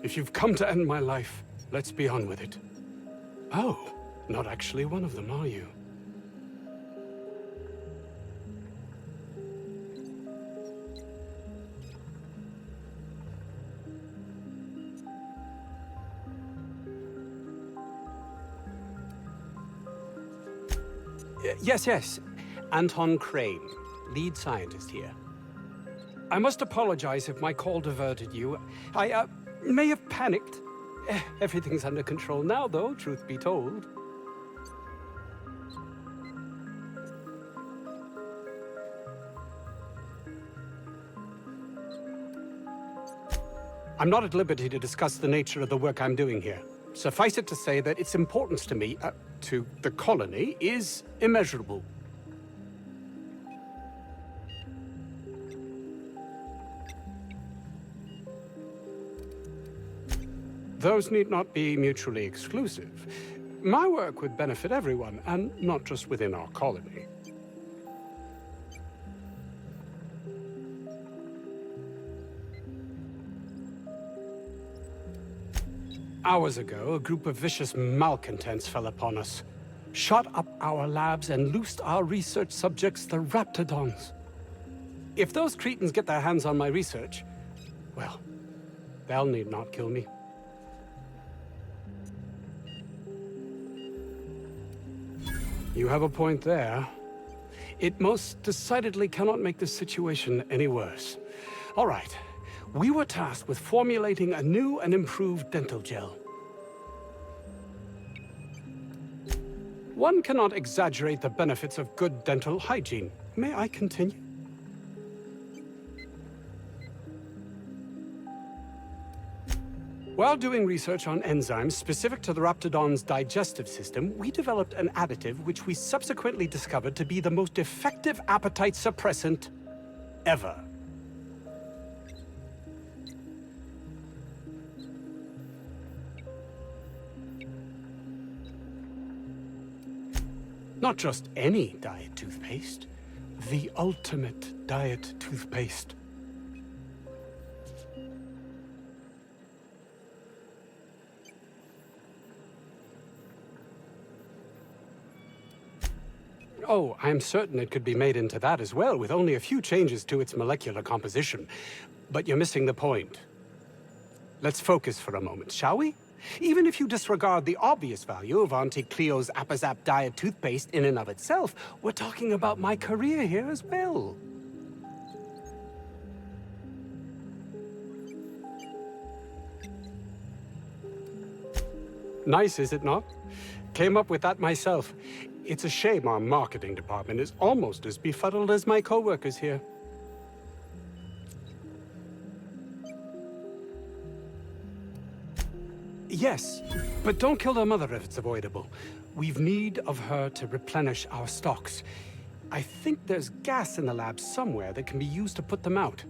If you've come to end my life, let's be on with it. Oh, not actually one of them, are you? Yes. Anton Crane, lead scientist here. I must apologize if my call diverted you. I may have panicked. Everything's under control now, though, truth be told. I'm not at liberty to discuss the nature of the work I'm doing here. Suffice it to say that its importance to me, to the colony, is immeasurable. Those need not be mutually exclusive. My work would benefit everyone, and not just within our colony. Hours ago, a group of vicious malcontents fell upon us, shot up our labs and loosed our research subjects, the raptidons. If those cretins get their hands on my research, well, they'll need not kill me. You have a point there. It most decidedly cannot make this situation any worse. All right. We were tasked with formulating a new and improved dental gel. One cannot exaggerate the benefits of good dental hygiene. May I continue? While doing research on enzymes specific to the raptidon's digestive system, we developed an additive which we subsequently discovered to be the most effective appetite suppressant ever. Not just any diet toothpaste, the ultimate diet toothpaste. Oh, I'm certain it could be made into that as well, with only a few changes to its molecular composition. But you're missing the point. Let's focus for a moment, shall we? Even if you disregard the obvious value of Auntie Cleo's Appazap diet toothpaste in and of itself, we're talking about my career here as well. Nice, is it not? Came up with that myself. It's a shame our marketing department is almost as befuddled as my co-workers here. Yes, but don't kill their mother if it's avoidable. We've need of her to replenish our stocks. I think there's gas in the lab somewhere that can be used to put them out.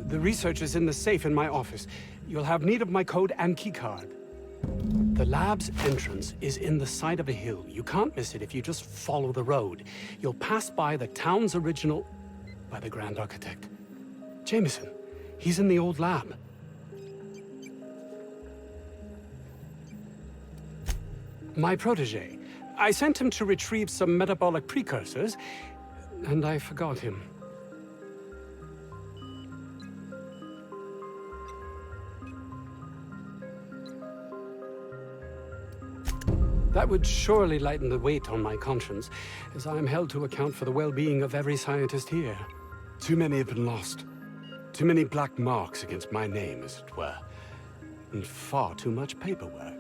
The research is in the safe in my office. You'll have need of my code and keycard. The lab's entrance is in the side of a hill. You can't miss it if you just follow the road. You'll pass by the town's original... by the Grand Architect. Jameson. He's in the old lab. My protege. I sent him to retrieve some metabolic precursors, and I forgot him. That would surely lighten the weight on my conscience, as I am held to account for the well-being of every scientist here. Too many have been lost. Too many black marks against my name, as it were. And far too much paperwork.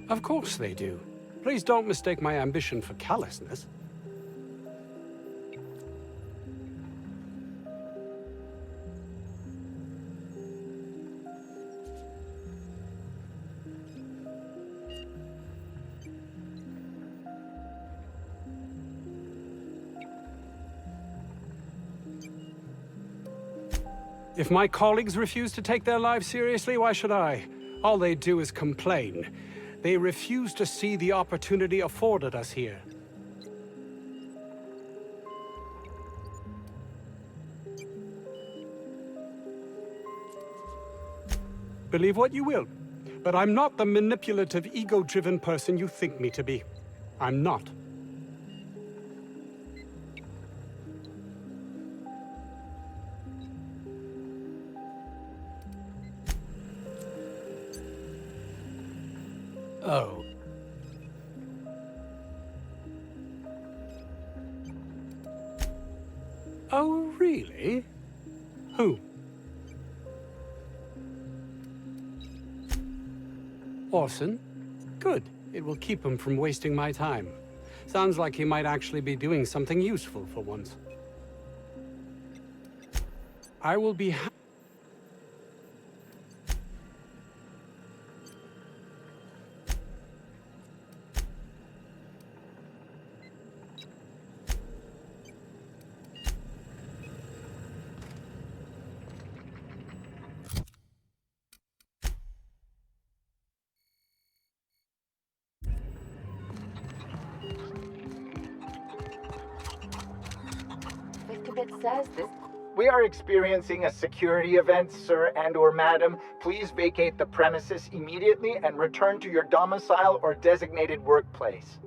Of course they do. Please don't mistake my ambition for callousness. If my colleagues refuse to take their lives seriously, why should I? All they do is complain. They refuse to see the opportunity afforded us here. Believe what you will, but I'm not the manipulative, ego-driven person you think me to be. I'm not. Oh. Oh, really? Who? Orson? Good. It will keep him from wasting my time. Sounds like he might actually be doing something useful for once. I will be says this. We are experiencing a security event, sir and/or madam. Please vacate the premises immediately and return to your domicile or designated workplace.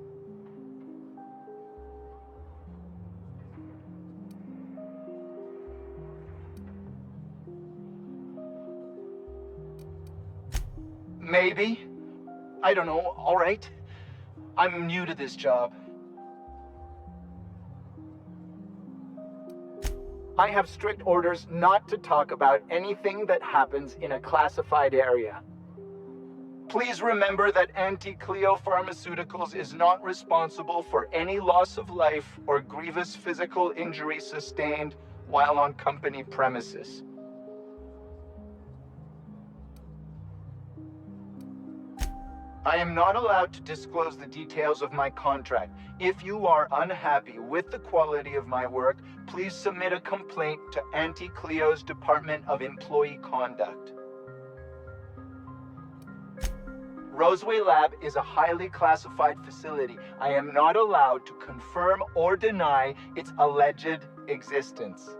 Maybe. I don't know. All right. I'm new to this job. I have strict orders not to talk about anything that happens in a classified area. Please remember that Anti-Cleo Pharmaceuticals is not responsible for any loss of life or grievous physical injury sustained while on company premises. I am not allowed to disclose the details of my contract. If you are unhappy with the quality of my work, please submit a complaint to Anti-Cleo's Department of Employee Conduct. Roseway Lab is a highly classified facility. I am not allowed to confirm or deny its alleged existence.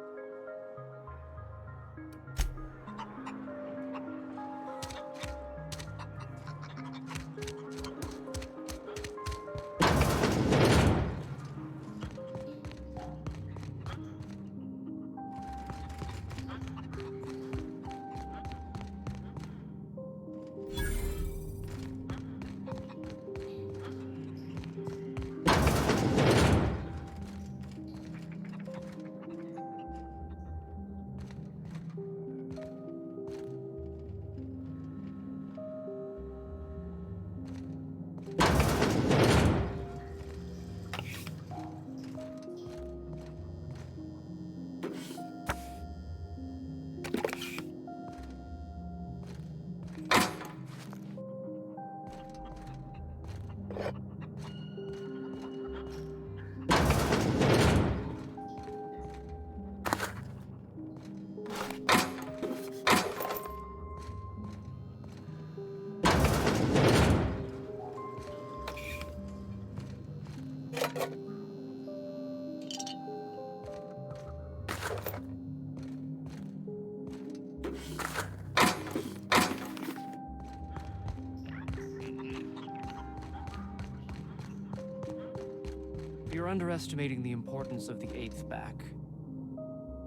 You're underestimating the importance of the 8th back.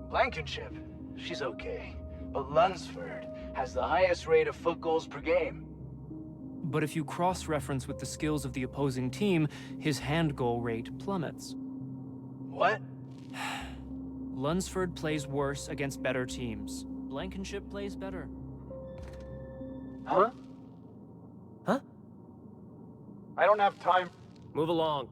Blankenship, she's okay. But Lunsford has the highest rate of foot goals per game. But if you cross-reference with the skills of the opposing team, his hand goal rate plummets. What? Lunsford plays worse against better teams. Blankenship plays better. Huh? Huh? I don't have time. Move along.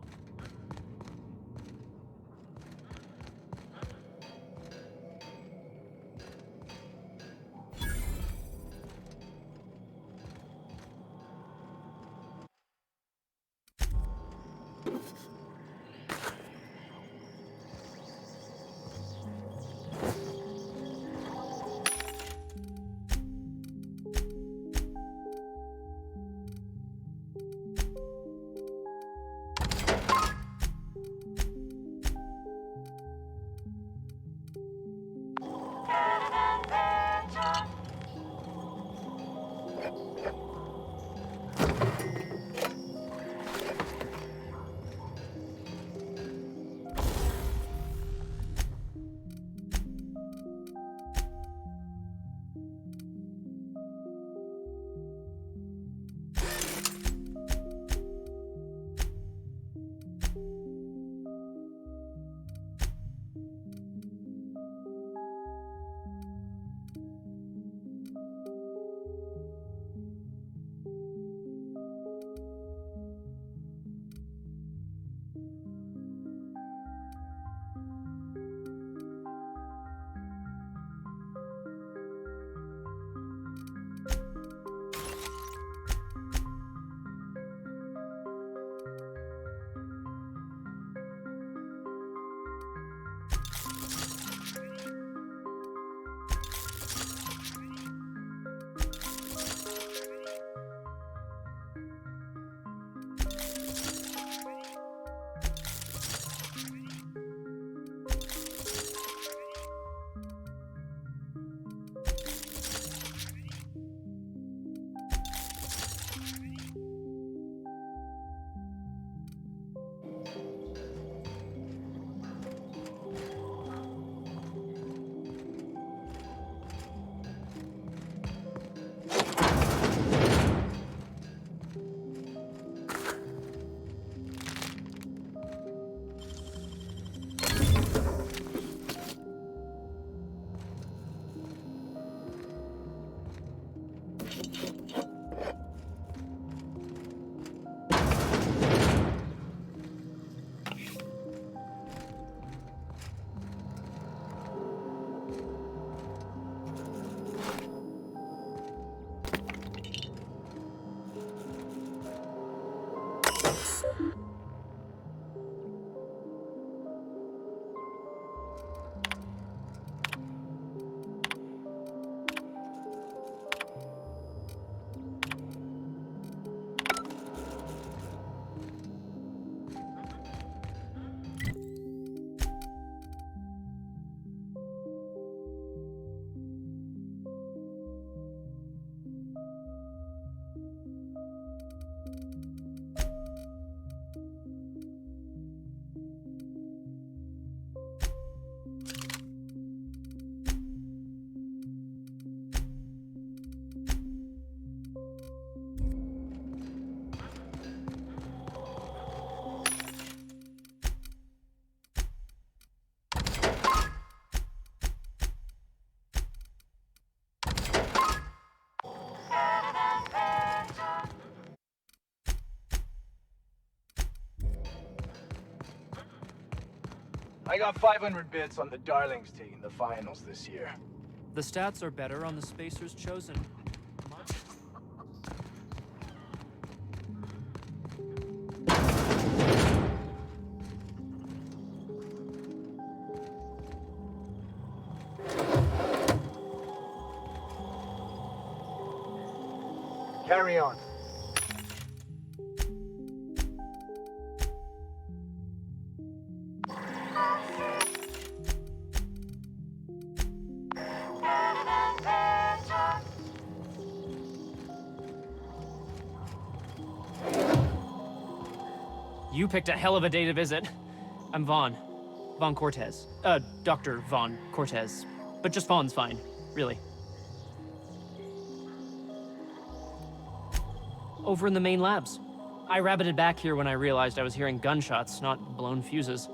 I got 500 bits on the Darlings taking the finals this year. The stats are better on the spacers chosen. Carry on. You picked a hell of a day to visit. I'm Vaughn. Vaughn Cortez. Dr. Vaughn Cortez. But just Vaughn's fine, really. Over in the main labs. I rabbited back here when I realized I was hearing gunshots, not blown fuses.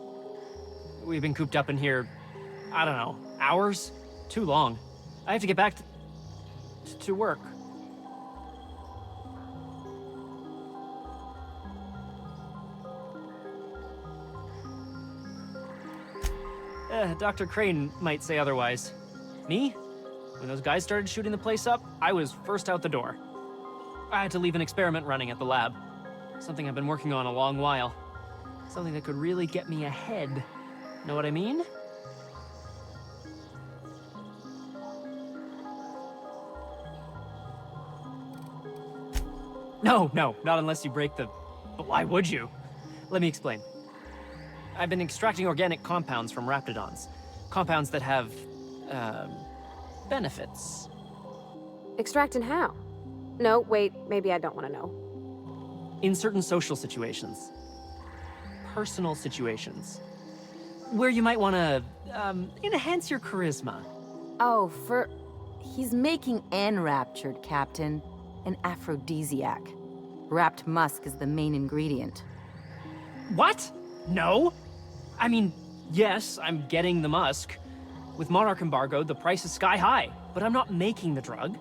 We've been cooped up in here, I don't know, hours? Too long. I have to get back to work. Dr. Crane might say otherwise. Me? When those guys started shooting the place up, I was first out the door. I had to leave an experiment running at the lab. Something I've been working on a long while. Something that could really get me ahead. Know what I mean? No, not unless you break the... But why would you? Let me explain. I've been extracting organic compounds from raptidons. Compounds that have, benefits. Extracting how? No, wait, maybe I don't want to know. In certain social situations. Personal situations. Where you might want to, enhance your charisma. Oh, he's making enraptured, Captain. An aphrodisiac. Wrapped musk is the main ingredient. What? No? I mean, yes, I'm getting the musk. With Monarch embargo, the price is sky high, but I'm not making the drug.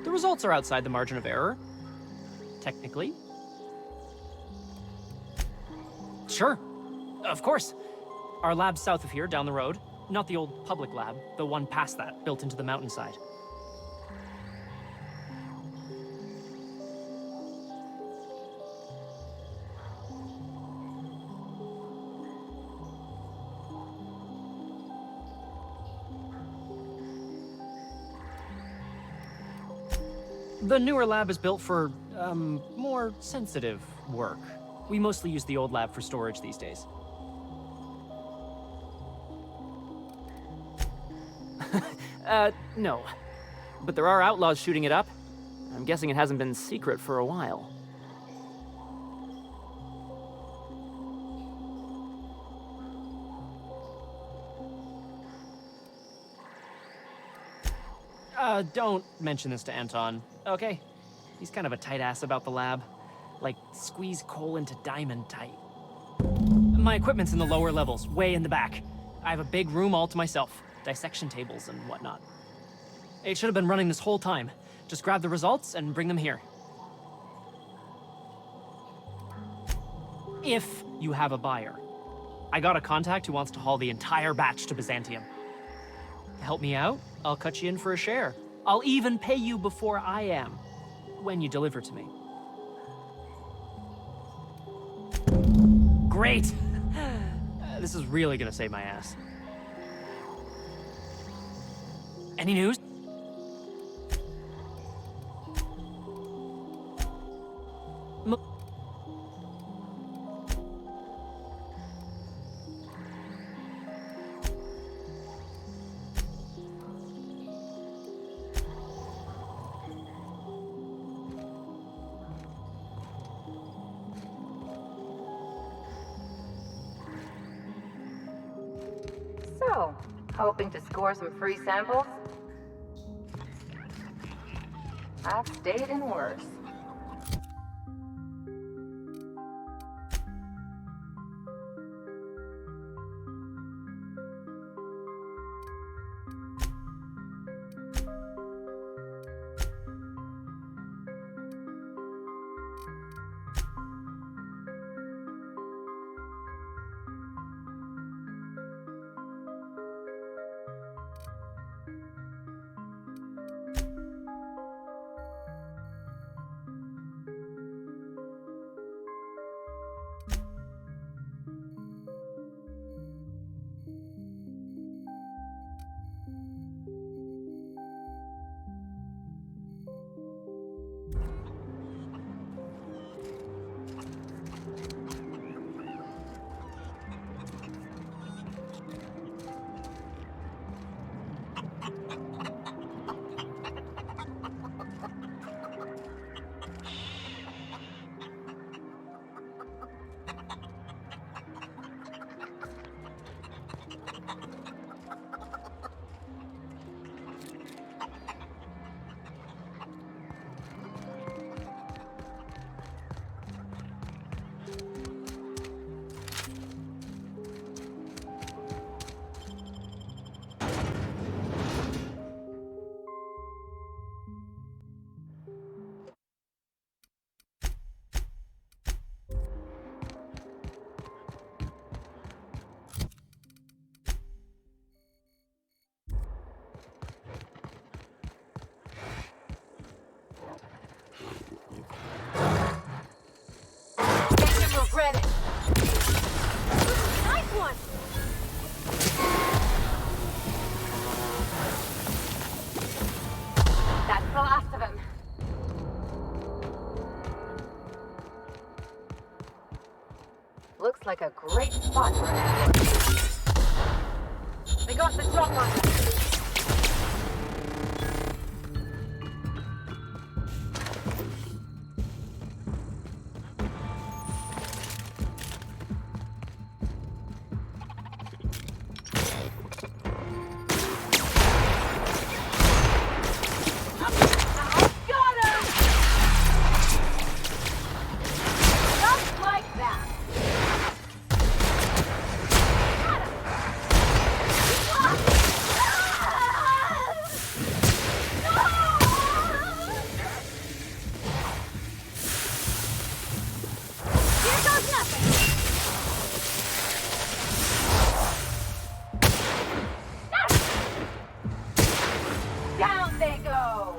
The results are outside the margin of error. Technically. Sure. Of course. Our lab's south of here, down the road. Not the old public lab, the one past that, built into the mountainside. The newer lab is built for, more sensitive work. We mostly use the old lab for storage these days. No. But there are outlaws shooting it up. I'm guessing it hasn't been secret for a while. Don't mention this to Anton, okay? He's kind of a tight ass about the lab. Like, squeeze coal into diamond tight. My equipment's in the lower levels, way in the back. I have a big room all to myself, dissection tables and whatnot. It should have been running this whole time. Just grab the results and bring them here. If you have a buyer. I got a contact who wants to haul the entire batch to Byzantium. Help me out, I'll cut you in for a share. I'll even pay you before I am, when you deliver to me. Great! This is really gonna save my ass. Any news? So, hoping to score some free samples? I've stayed in worse. like a great spot for an ambush. They got the drop on us. Down they go!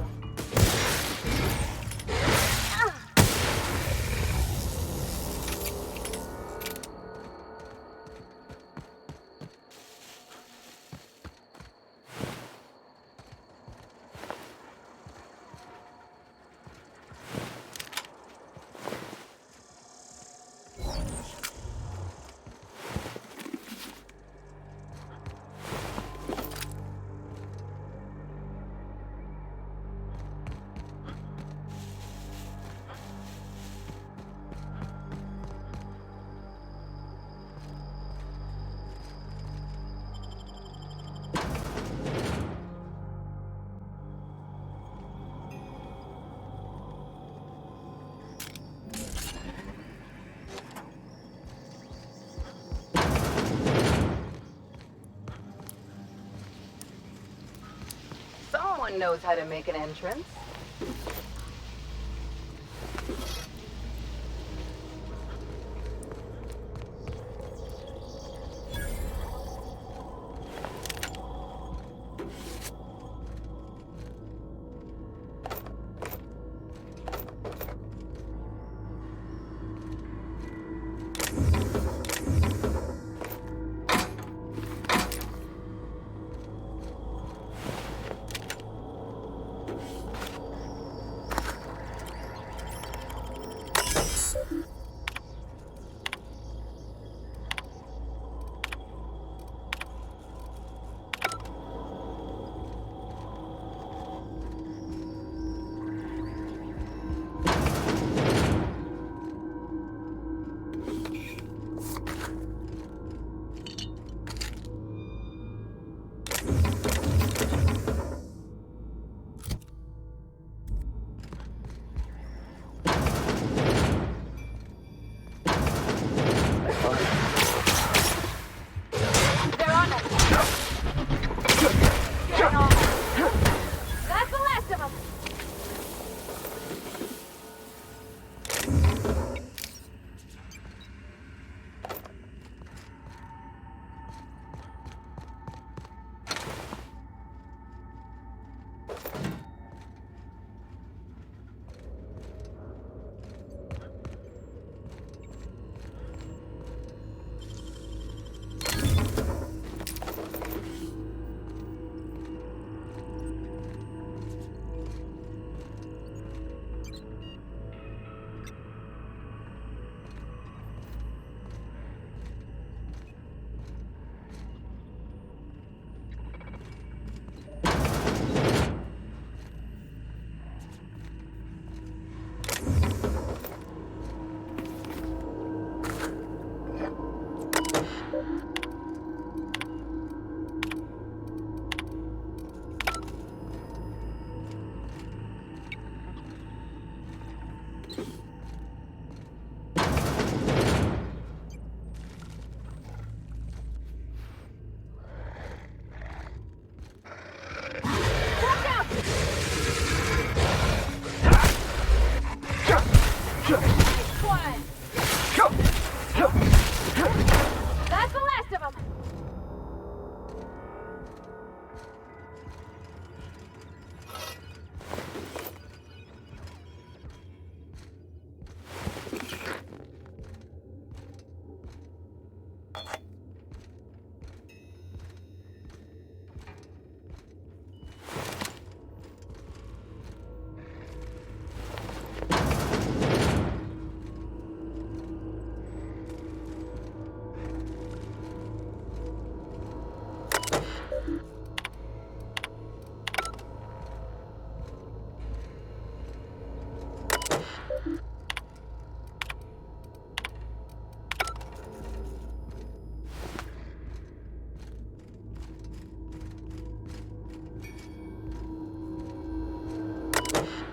Someone knows how to make an entrance.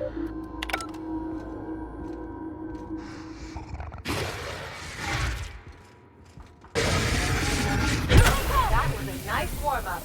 That was a nice warm-up.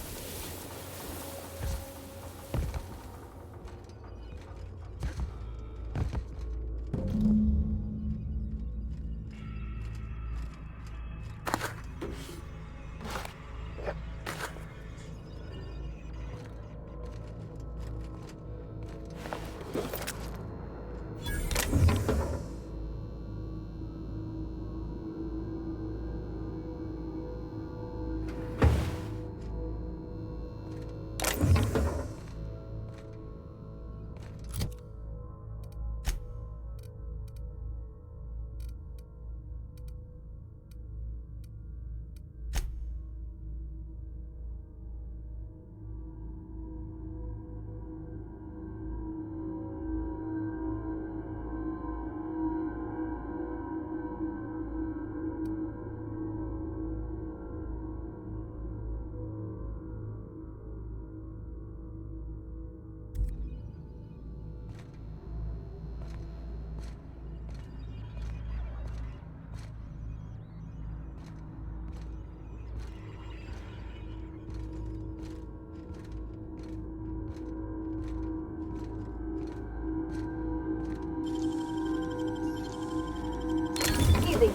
Easy.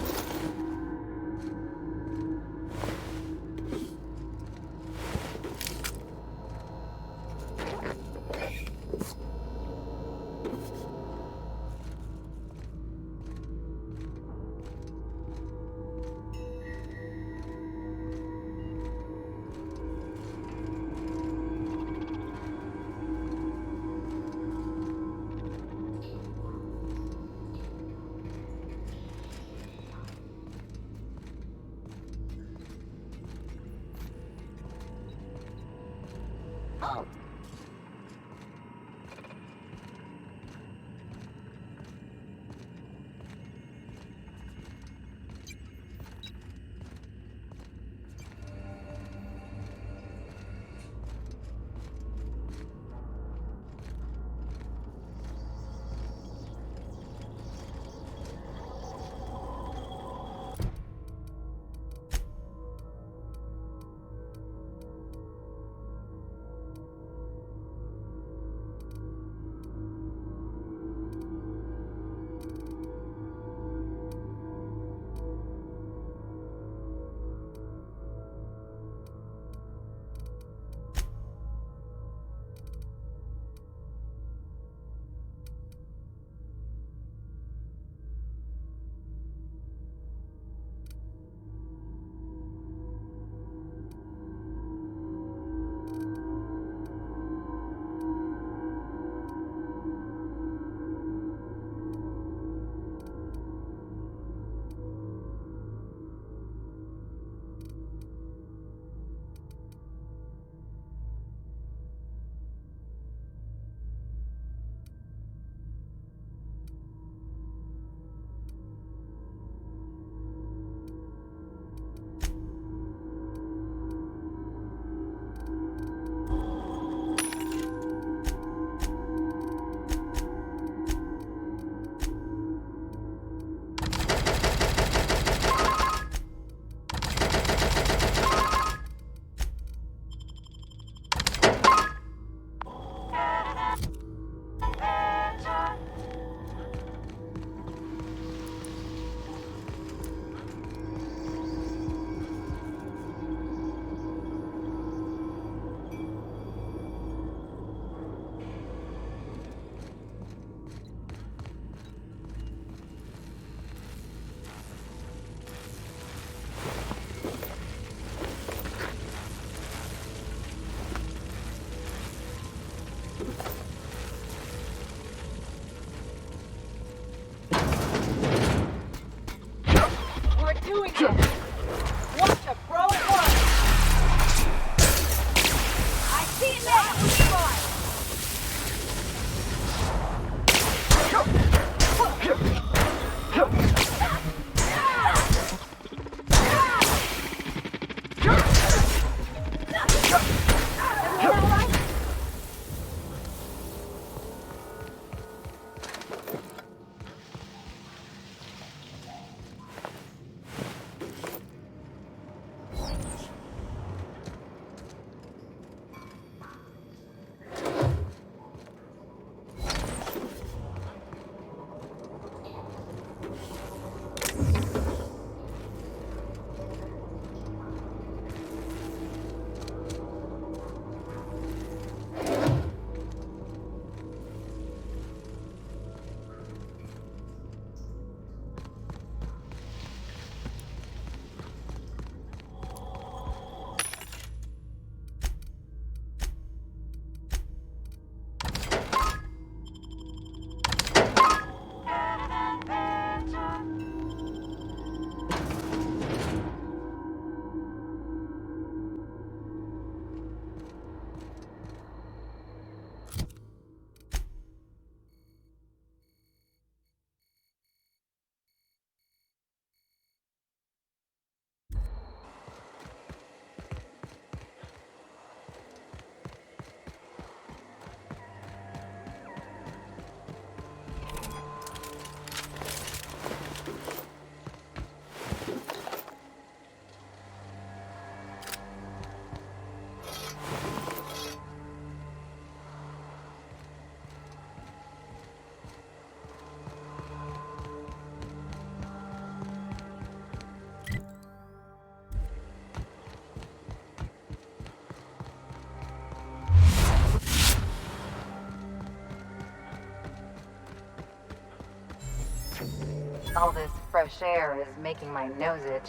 All this fresh air is making my nose itch.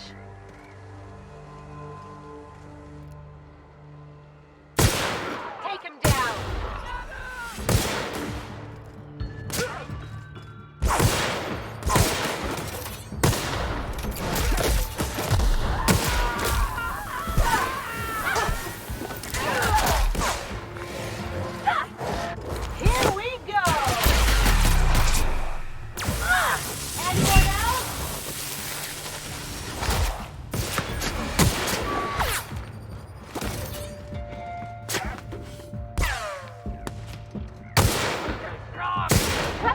Take him down! Here we go! Anyone else?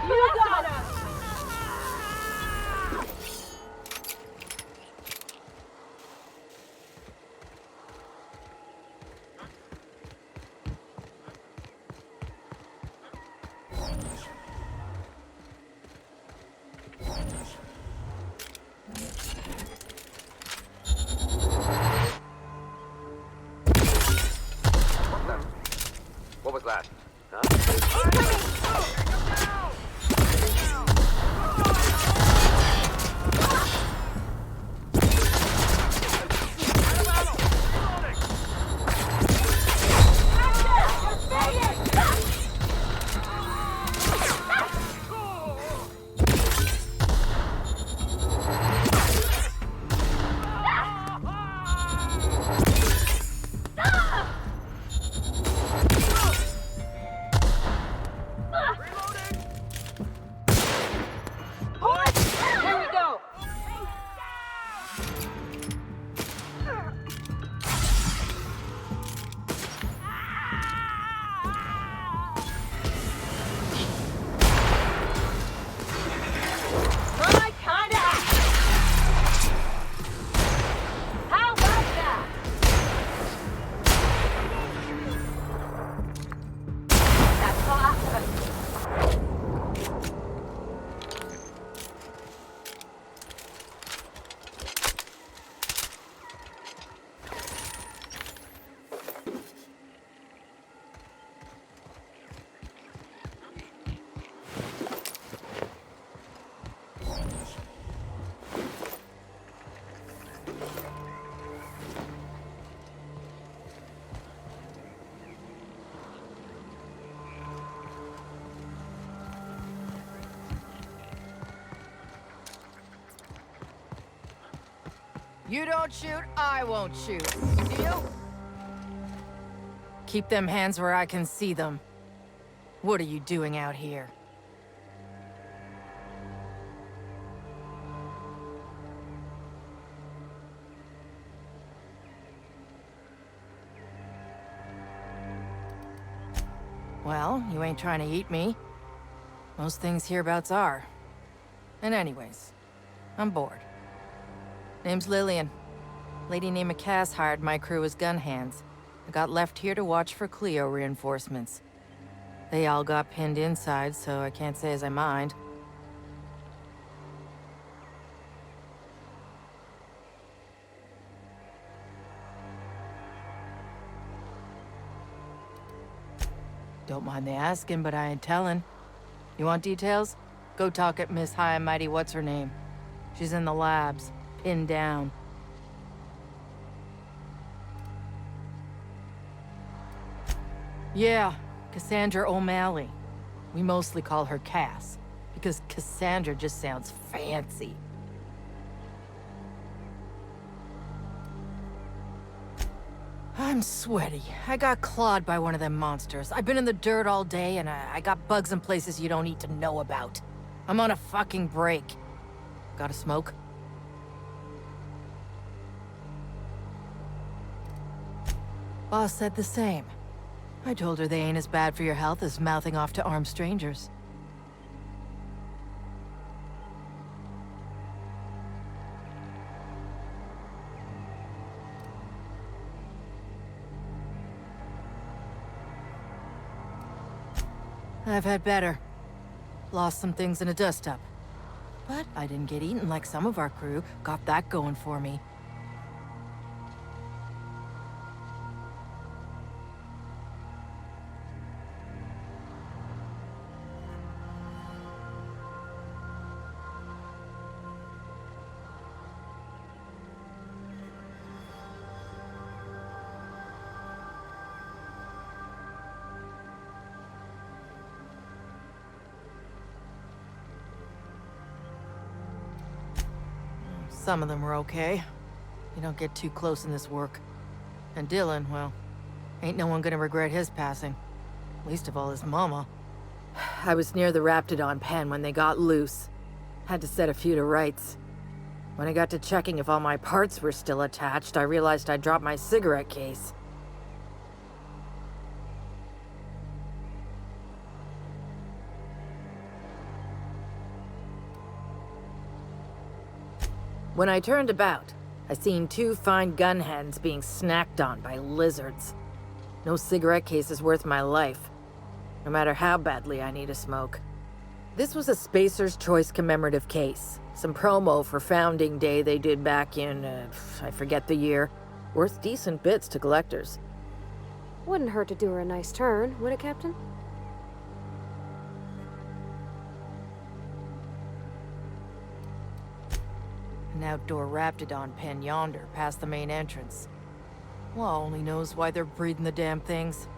You got us! What was that? Huh? Here we go! My kind of action! How about that? That's awesome! You don't shoot, I won't shoot. Deal? Keep them hands where I can see them. What are you doing out here? Well, you ain't trying to eat me. Most things hereabouts are. And anyways, I'm bored. Name's Lillian. Lady named Cass hired my crew as gun hands. I got left here to watch for Cleo reinforcements. They all got pinned inside, so I can't say as I mind. Don't mind the asking, but I ain't telling. You want details? Go talk at Miss High and Mighty What's-Her-Name. She's in the labs, pinned down. Yeah, Cassandra O'Malley. We mostly call her Cass, because Cassandra just sounds fancy. I'm sweaty. I got clawed by one of them monsters. I've been in the dirt all day, and I got bugs in places you don't need to know about. I'm on a fucking break. Got a smoke? Boss said the same. I told her they ain't as bad for your health as mouthing off to armed strangers. I've had better. Lost some things in a dust-up. But I didn't get eaten like some of our crew. Got that going for me. Some of them were okay. You don't get too close in this work. And Dylan, well, ain't no one gonna regret his passing. Least of all his mama. I was near the Raptidon pen when they got loose. Had to set a few to rights. When I got to checking if all my parts were still attached, I realized I'd dropped my cigarette case. When I turned about, I seen 2 fine gun hands being snacked on by lizards. No cigarette case is worth my life, no matter how badly I need a smoke. This was a Spacer's Choice commemorative case. Some promo for Founding Day they did back in, I forget the year. Worth decent bits to collectors. Wouldn't hurt to do her a nice turn, would it, Captain? An outdoor Raptidon pen yonder, past the main entrance. Law only knows why they're breeding the damn things.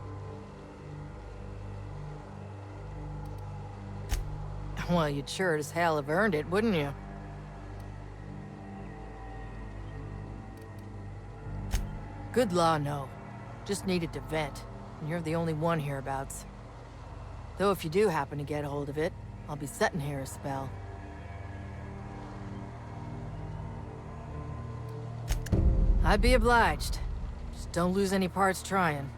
Well, you'd sure as hell have earned it, wouldn't you? Good law, no. Just needed to vent, and you're the only one hereabouts. Though if you do happen to get hold of it, I'll be sitting here a spell. I'd be obliged. Just don't lose any parts trying.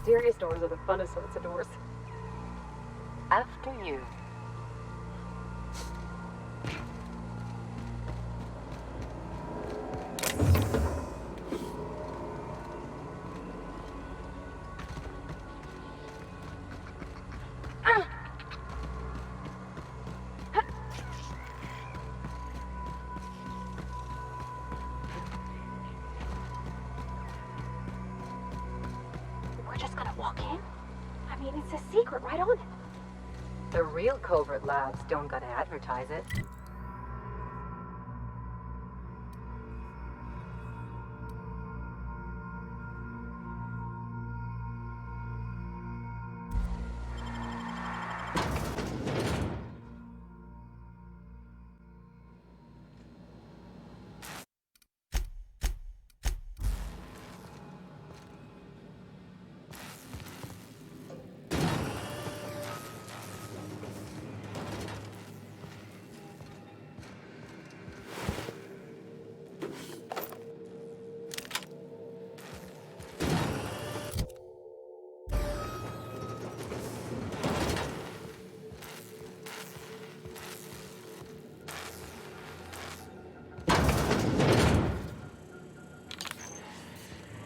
Mysterious doors are the funnest sorts of doors. After you. We're just gonna walk in? I mean, it's a secret right on it. The real covert labs don't gotta advertise it.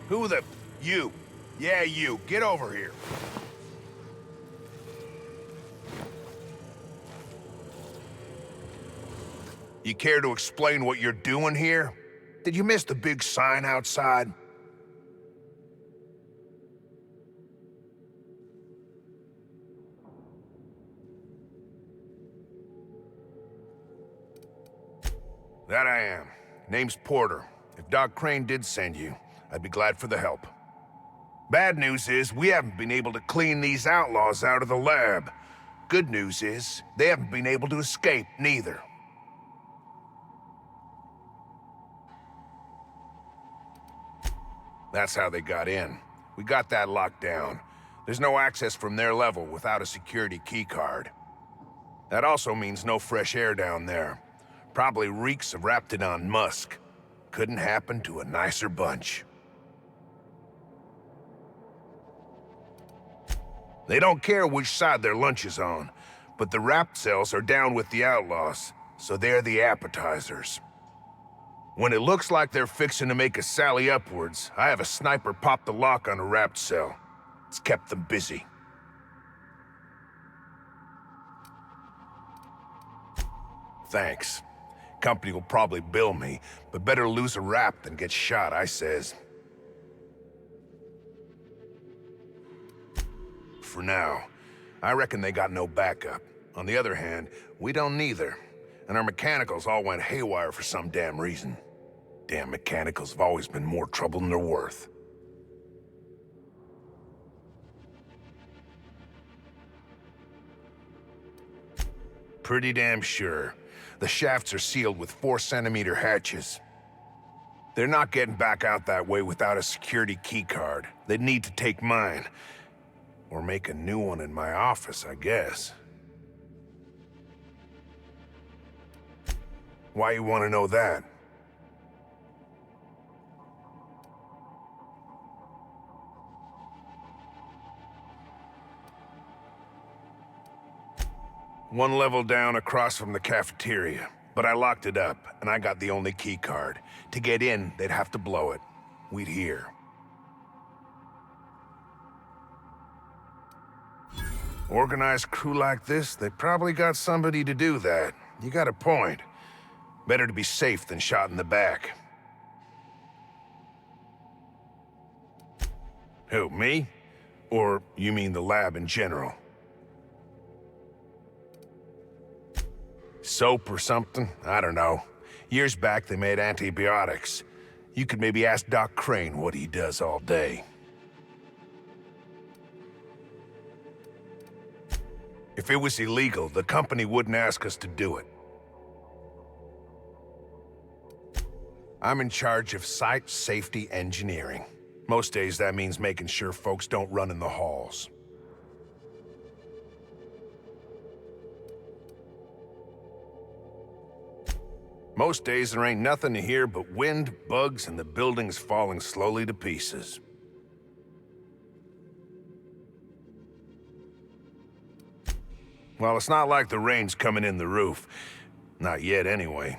Who the... You. Yeah, you. Get over here. You care to explain what you're doing here? Did you miss the big sign outside? That I am. Name's Porter. If Doc Crane did send you, I'd be glad for the help. Bad news is, we haven't been able to clean these outlaws out of the lab. Good news is, they haven't been able to escape, neither. That's how they got in. We got that locked down. There's no access from their level without a security keycard. That also means no fresh air down there. Probably reeks of Raptidon musk. Couldn't happen to a nicer bunch. They don't care which side their lunch is on, but the Rapt cells are down with the outlaws, so they're the appetizers. When it looks like they're fixing to make a sally upwards, I have a sniper pop the lock on a Rapt cell. It's kept them busy. Thanks. Company will probably bill me, but better lose a rap than get shot, I says. For now, I reckon they got no backup. On the other hand, we don't neither. And our mechanicals all went haywire for some damn reason. Damn mechanicals have always been more trouble than they're worth. Pretty damn sure. The shafts are sealed with 4-centimeter hatches. They're not getting back out that way without a security keycard. They'd need to take mine. Or make a new one in my office, I guess. Why you want to know that? One level down across from the cafeteria, but I locked it up, and I got the only key card. To get in, they'd have to blow it. We'd hear. Organized crew like this, they probably got somebody to do that. You got a point. Better to be safe than shot in the back. Who, me? Or you mean the lab in general? Soap or something? I don't know. Years back, they made antibiotics. You could maybe ask Doc Crane what he does all day. If it was illegal, the company wouldn't ask us to do it. I'm in charge of site safety engineering. Most days that means making sure folks don't run in the halls. Most days there ain't nothing to hear but wind, bugs, and the buildings falling slowly to pieces. Well, it's not like the rain's coming in the roof. Not yet, anyway.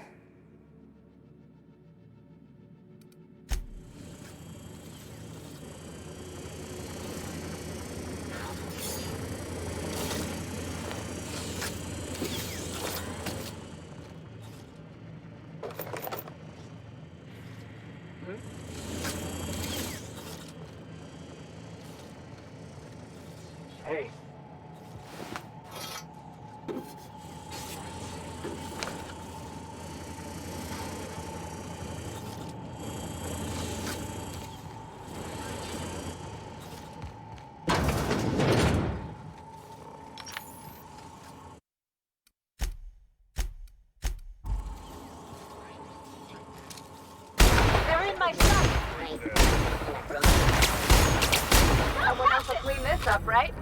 Hey. They're in my sight. Someone else will clean this up, right?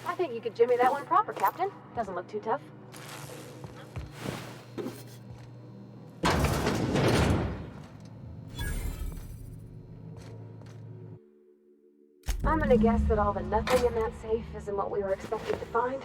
I think you could jimmy that one proper, Captain. Doesn't look too tough. I'm gonna guess that all the nothing in that safe isn't what we were expected to find.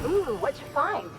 Ooh, what'd you find?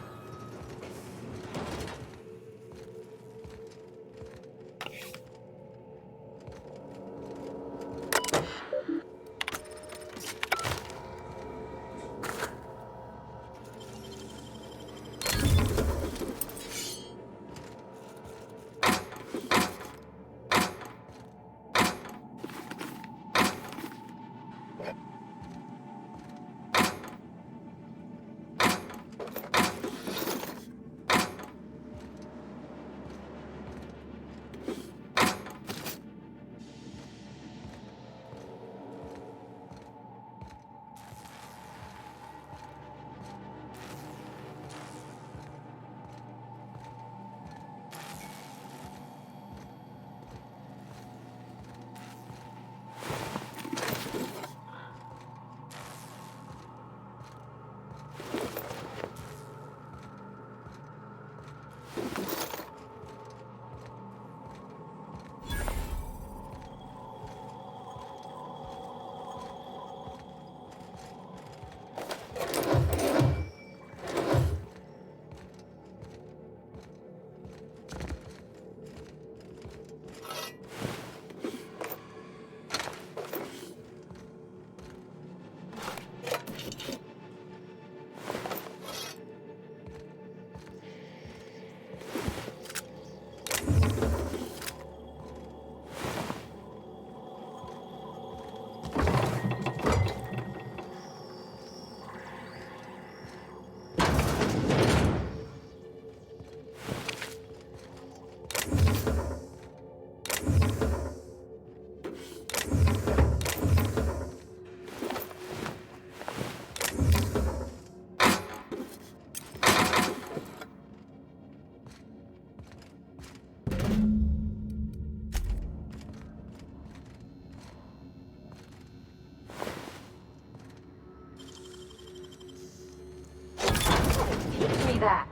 That.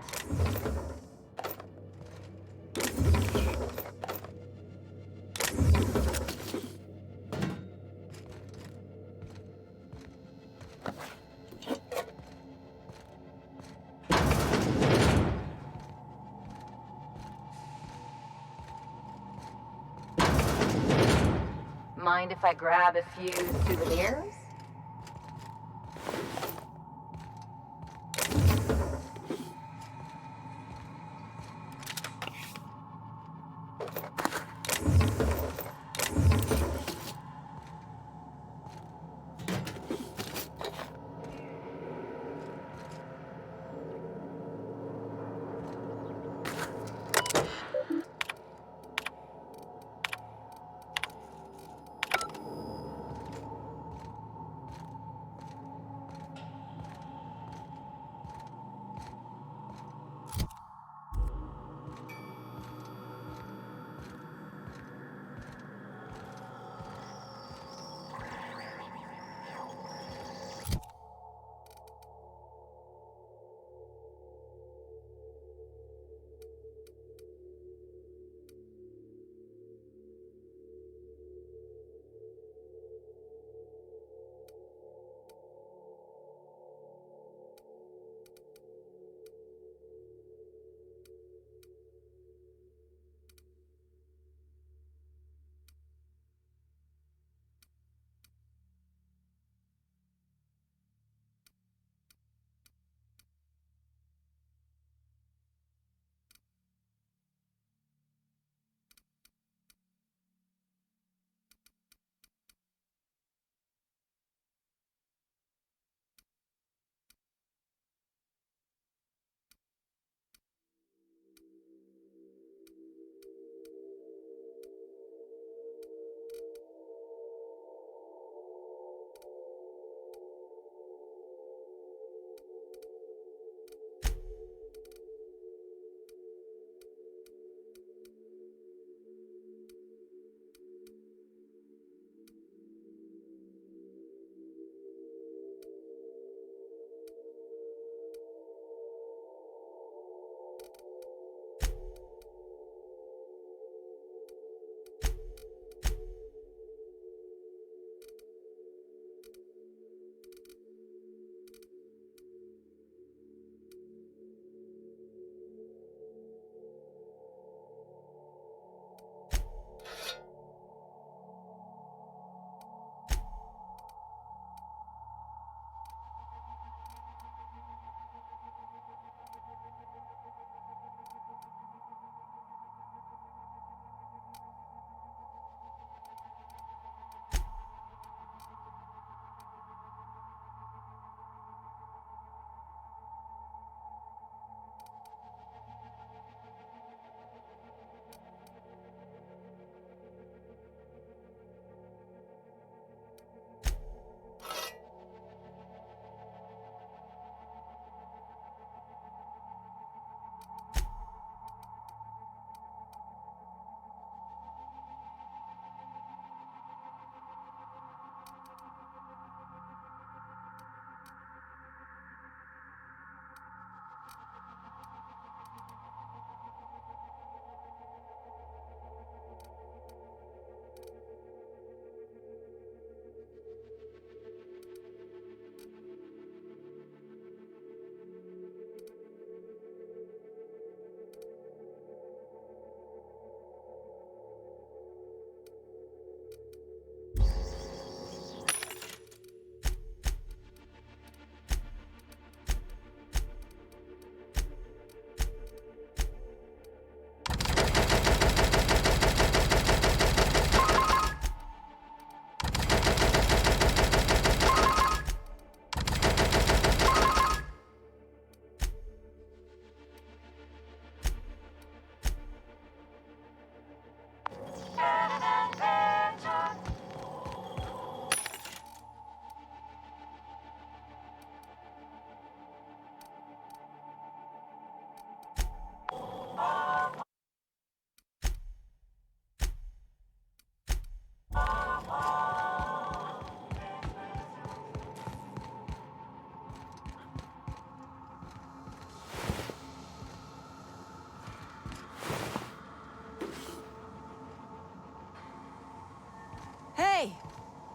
Mind if I grab a few souvenirs?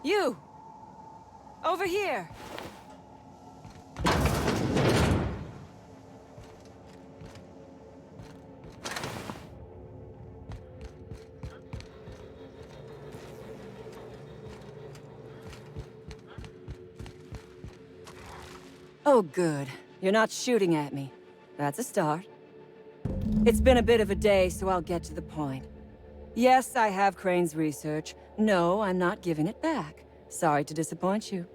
You! Over here! Oh, good. You're not shooting at me. That's a start. It's been a bit of a day, so I'll get to the point. Yes, I have Crane's research. No, I'm not giving it back. Sorry to disappoint you.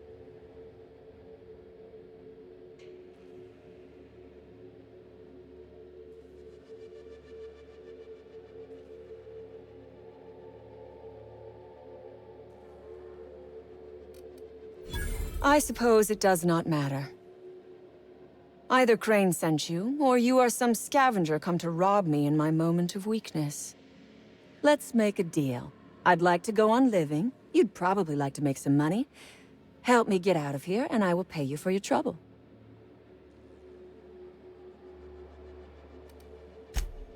I suppose it does not matter. Either Crane sent you, or you are some scavenger come to rob me in my moment of weakness. Let's make a deal. I'd like to go on living. You'd probably like to make some money. Help me get out of here, and I will pay you for your trouble.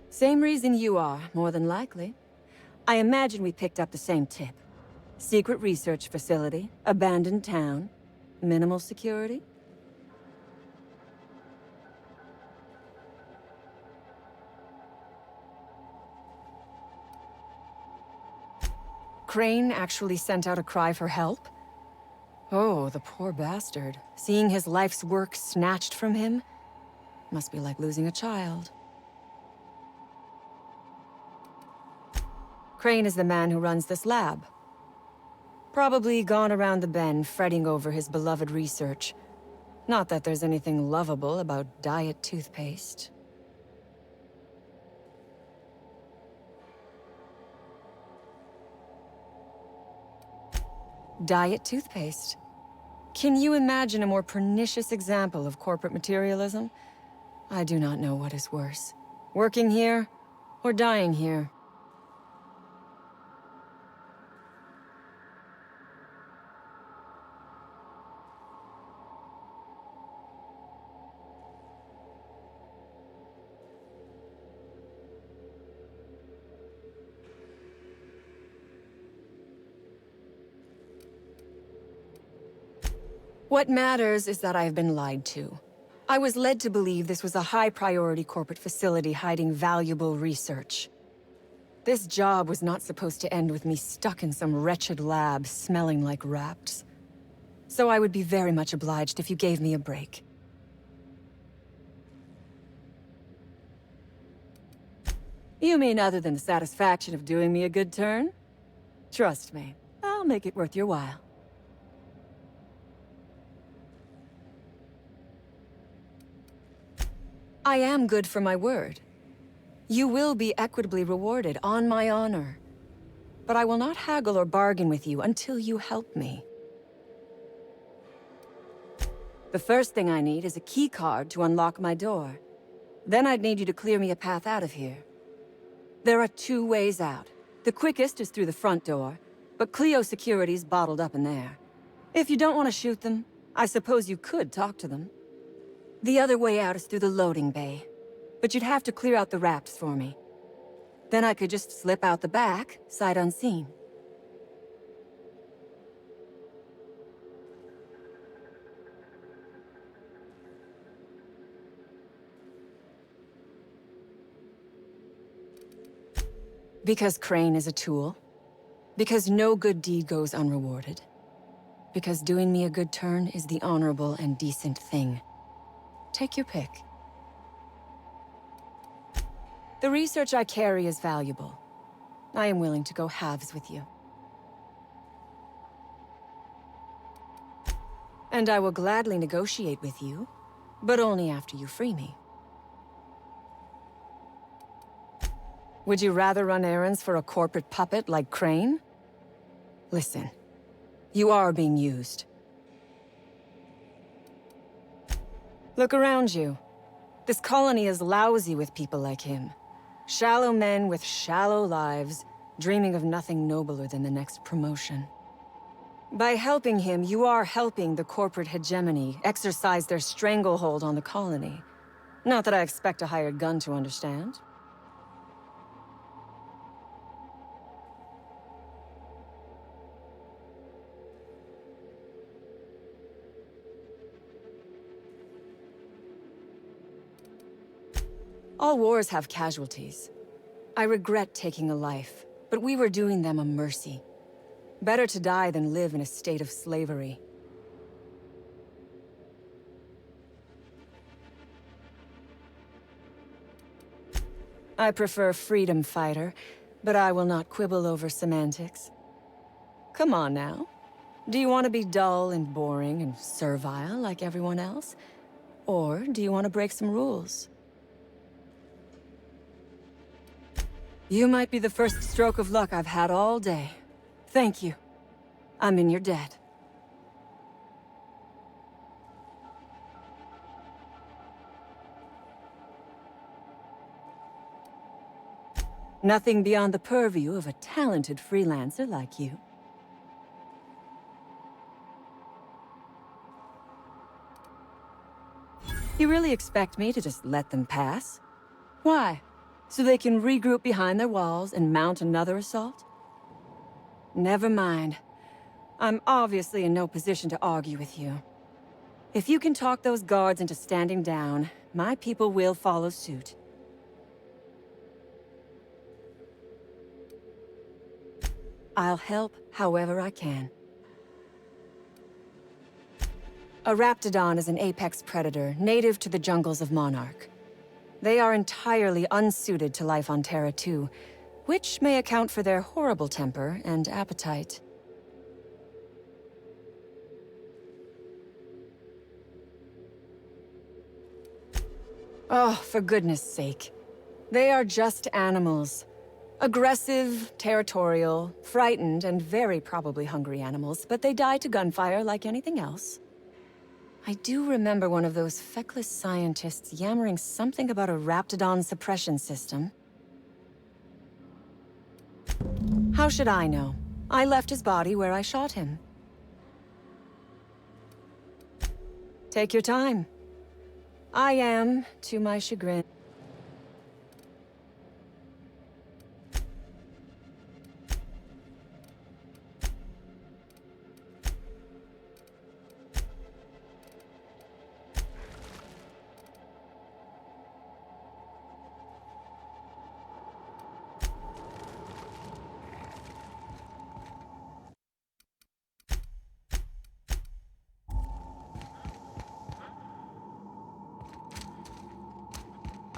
Same reason you are, more than likely. I imagine we picked up the same tip. Secret research facility, abandoned town, minimal security. Crane actually sent out a cry for help? Oh, the poor bastard. Seeing his life's work snatched from him? Must be like losing a child. Crane is the man who runs this lab. Probably gone around the bend fretting over his beloved research. Not that there's anything lovable about diet toothpaste. Diet toothpaste. Can you imagine a more pernicious example of corporate materialism? I do not know what is worse. Working here, or dying here. What matters is that I have been lied to. I was led to believe this was a high-priority corporate facility hiding valuable research. This job was not supposed to end with me stuck in some wretched lab smelling like rats. So I would be very much obliged if you gave me a break. You mean other than the satisfaction of doing me a good turn? Trust me, I'll make it worth your while. I am good for my word. You will be equitably rewarded, on my honor. But I will not haggle or bargain with you until you help me. The first thing I need is a key card to unlock my door. Then I'd need you to clear me a path out of here. There are 2 ways out. The quickest is through the front door, but Cleo security's bottled up in there. If you don't want to shoot them, I suppose you could talk to them. The other way out is through the loading bay, but you'd have to clear out the rafts for me. Then I could just slip out the back, sight unseen. Because Crane is a tool. Because no good deed goes unrewarded. Because doing me a good turn is the honorable and decent thing. Take your pick. The research I carry is valuable. I am willing to go halves with you. And I will gladly negotiate with you, but only after you free me. Would you rather run errands for a corporate puppet like Crane? Listen, you are being used. Look around you. This colony is lousy with people like him. Shallow men with shallow lives, dreaming of nothing nobler than the next promotion. By helping him, you are helping the corporate hegemony exercise their stranglehold on the colony. Not that I expect a hired gun to understand. All wars have casualties. I regret taking a life, but we were doing them a mercy. Better to die than live in a state of slavery. I prefer freedom fighter, but I will not quibble over semantics. Come on now. Do you want to be dull and boring and servile like everyone else? Or do you want to break some rules? You might be the first stroke of luck I've had all day. Thank you. I'm in your debt. Nothing beyond the purview of a talented freelancer like you. You really expect me to just let them pass? Why? So they can regroup behind their walls and mount another assault? Never mind. I'm obviously in no position to argue with you. If you can talk those guards into standing down, my people will follow suit. I'll help however I can. A raptidon is an apex predator, native to the jungles of Monarch. They are entirely unsuited to life on Terra 2, which may account for their horrible temper and appetite. Oh, for goodness sake. They are just animals. Aggressive, territorial, frightened, and very probably hungry animals, but they die to gunfire like anything else. I do remember one of those feckless scientists yammering something about a raptidon suppression system. How should I know? I left his body where I shot him. Take your time. I am, to my chagrin.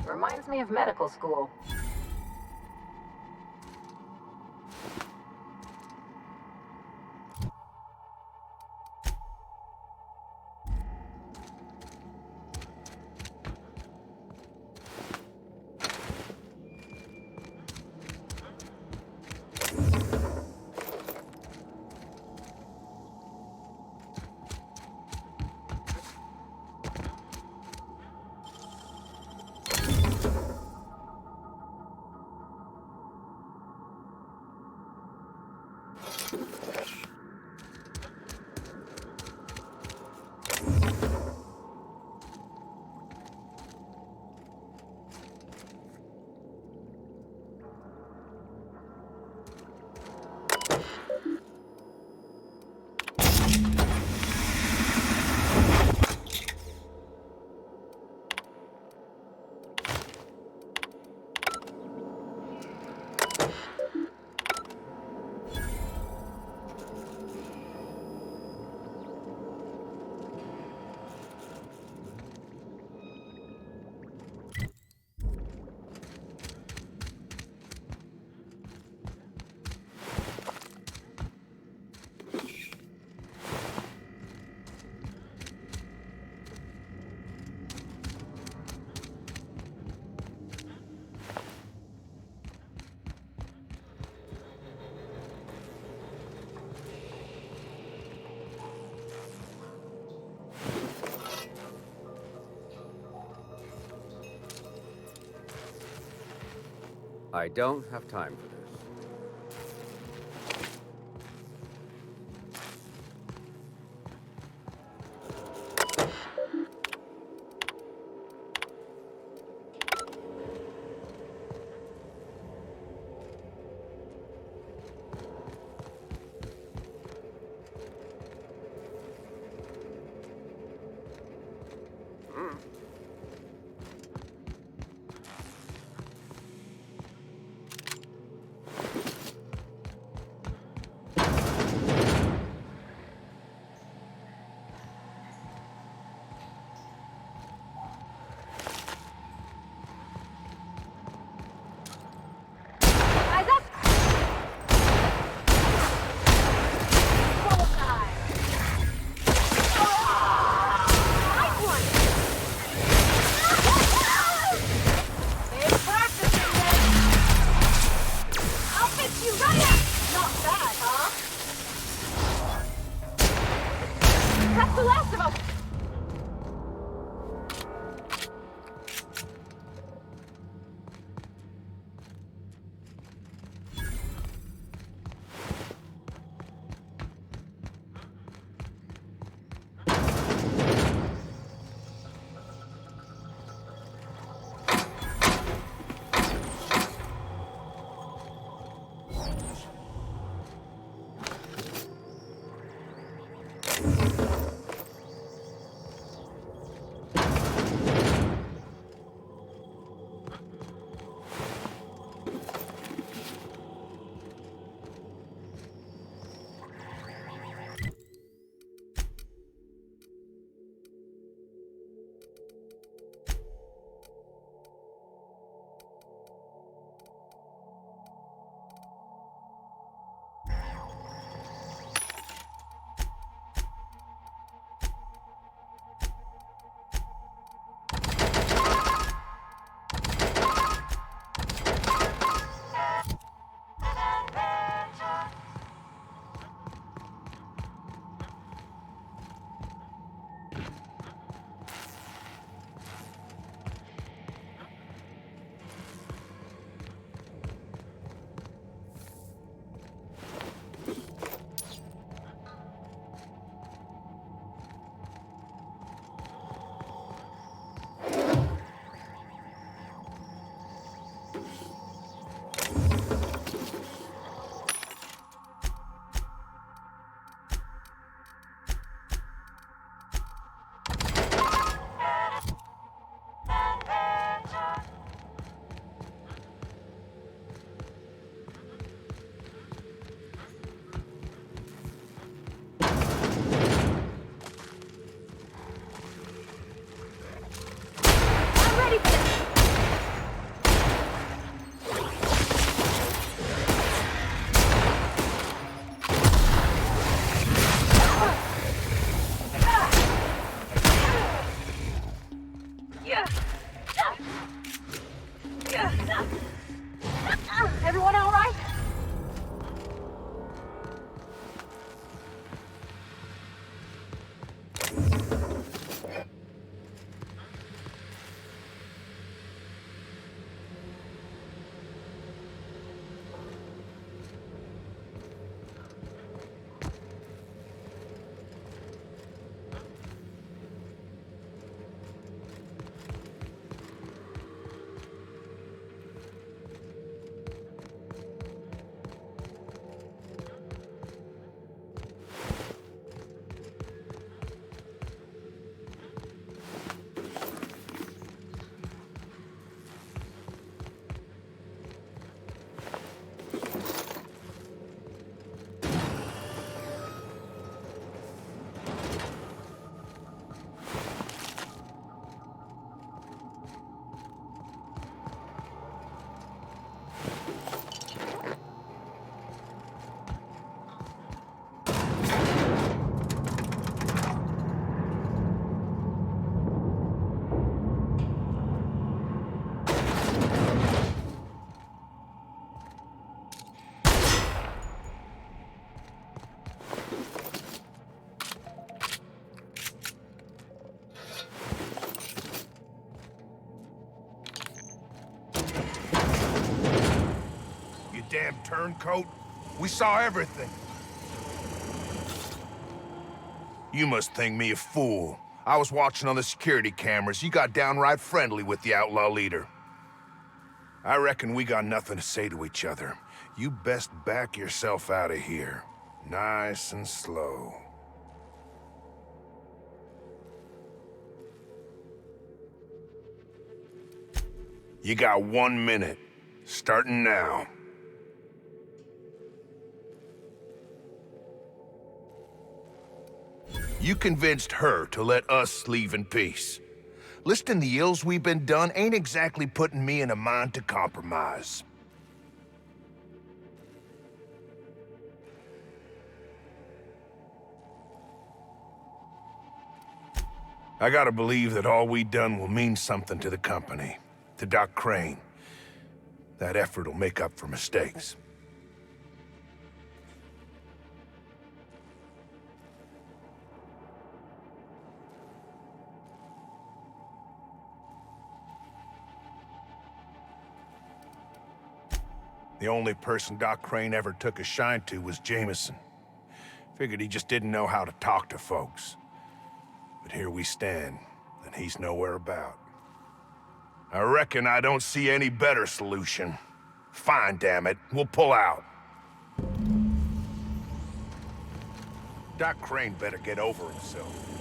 Reminds me of medical school. I don't have time for this. damn turncoat. We saw everything. You must think me a fool. I was watching on the security cameras. You got downright friendly with the outlaw leader. I reckon we got nothing to say to each other. You best back yourself out of here. Nice and slow. You got 1 minute. Starting now. You convinced her to let us leave in peace. Listing the ills we've been done ain't exactly putting me in a mind to compromise. I gotta believe that all we done will mean something to the company, to Doc Crane. That effort will make up for mistakes. The only person Doc Crane ever took a shine to was Jameson. Figured he just didn't know how to talk to folks. But here we stand, and he's nowhere about. I reckon I don't see any better solution. Fine, damn it. We'll pull out. Doc Crane better get over himself.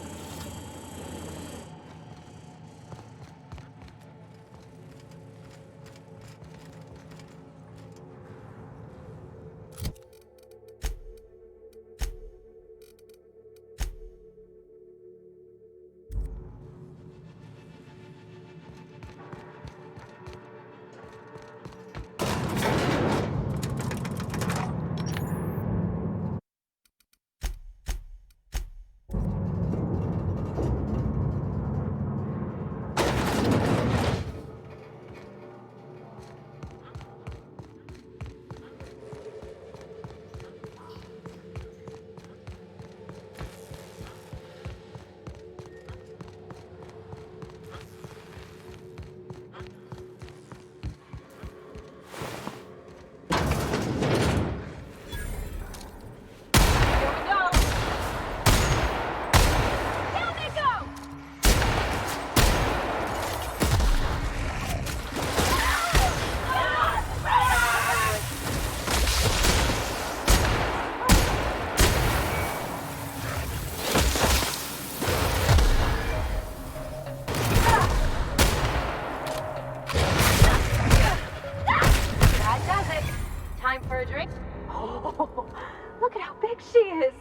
Look at how big she is.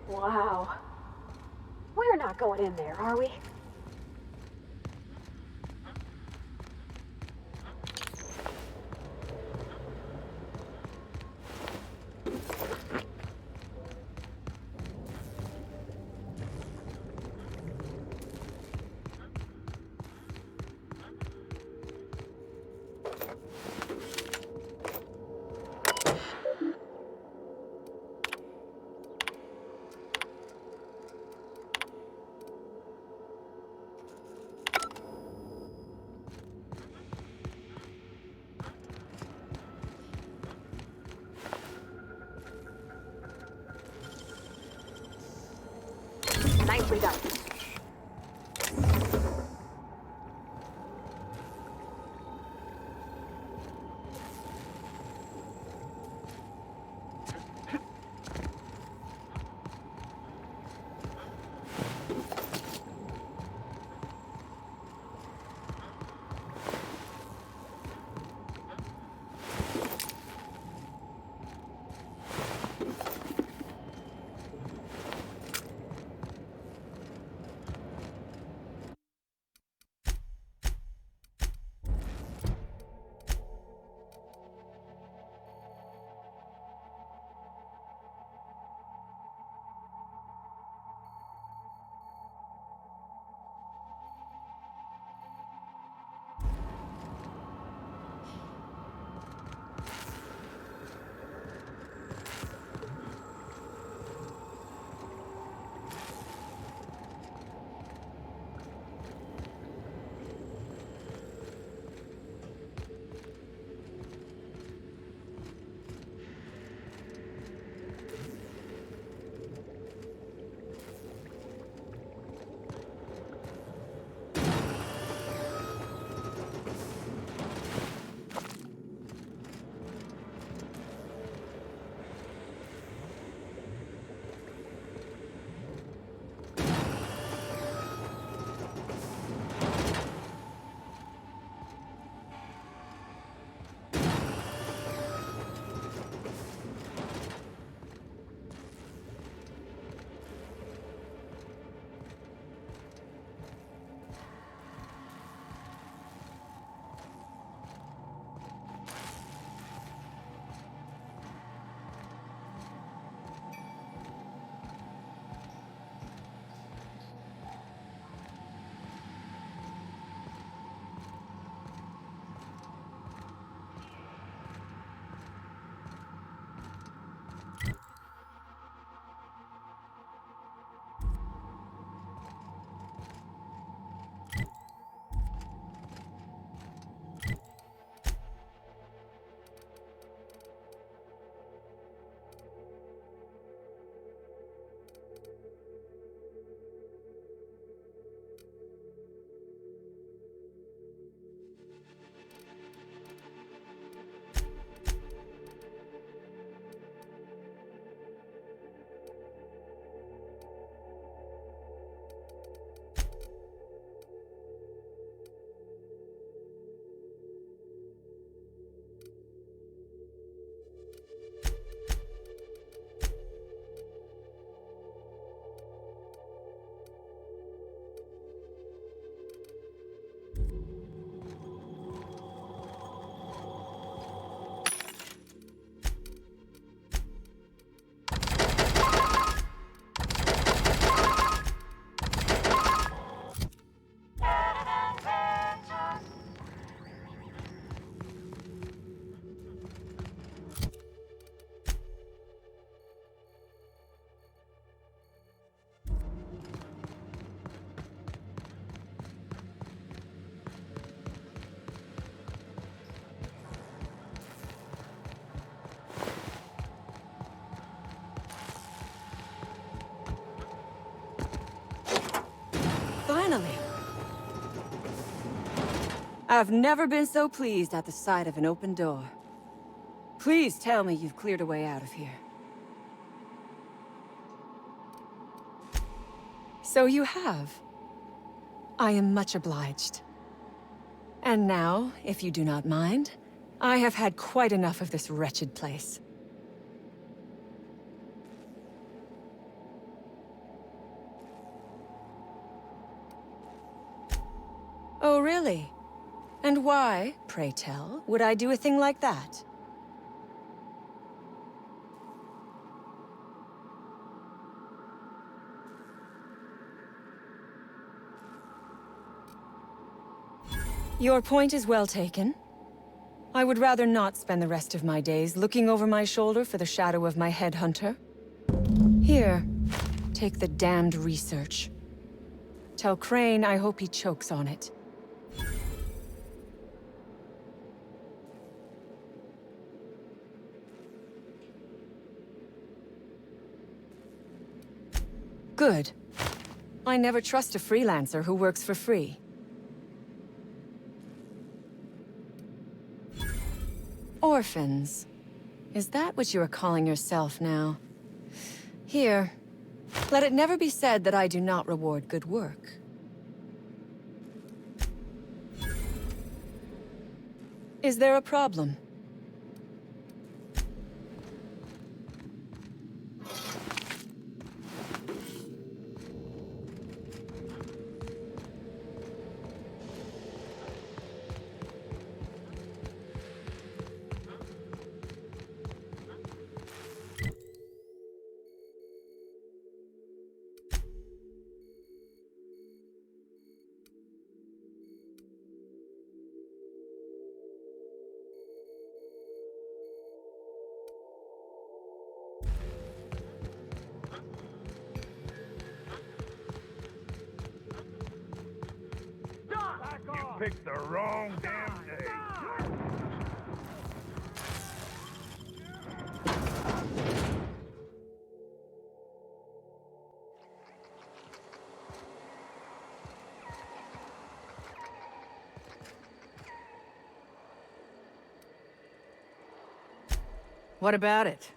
Wow. We're not going in there, are we? Nicely done. Finally! I've never been so pleased at the sight of an open door. Please tell me you've cleared a way out of here. So you have. I am much obliged. And now, if you do not mind, I have had quite enough of this wretched place. Oh, really? And why, pray tell, would I do a thing like that? Your point is well taken. I would rather not spend the rest of my days looking over my shoulder for the shadow of my headhunter. Here, take the damned research. Tell Crane I hope he chokes on it. Good. I never trust a freelancer who works for free. Orphans. Is that what you are calling yourself now? Here. Let it never be said that I do not reward good work. Is there a problem? Picked the wrong damn day. What about it?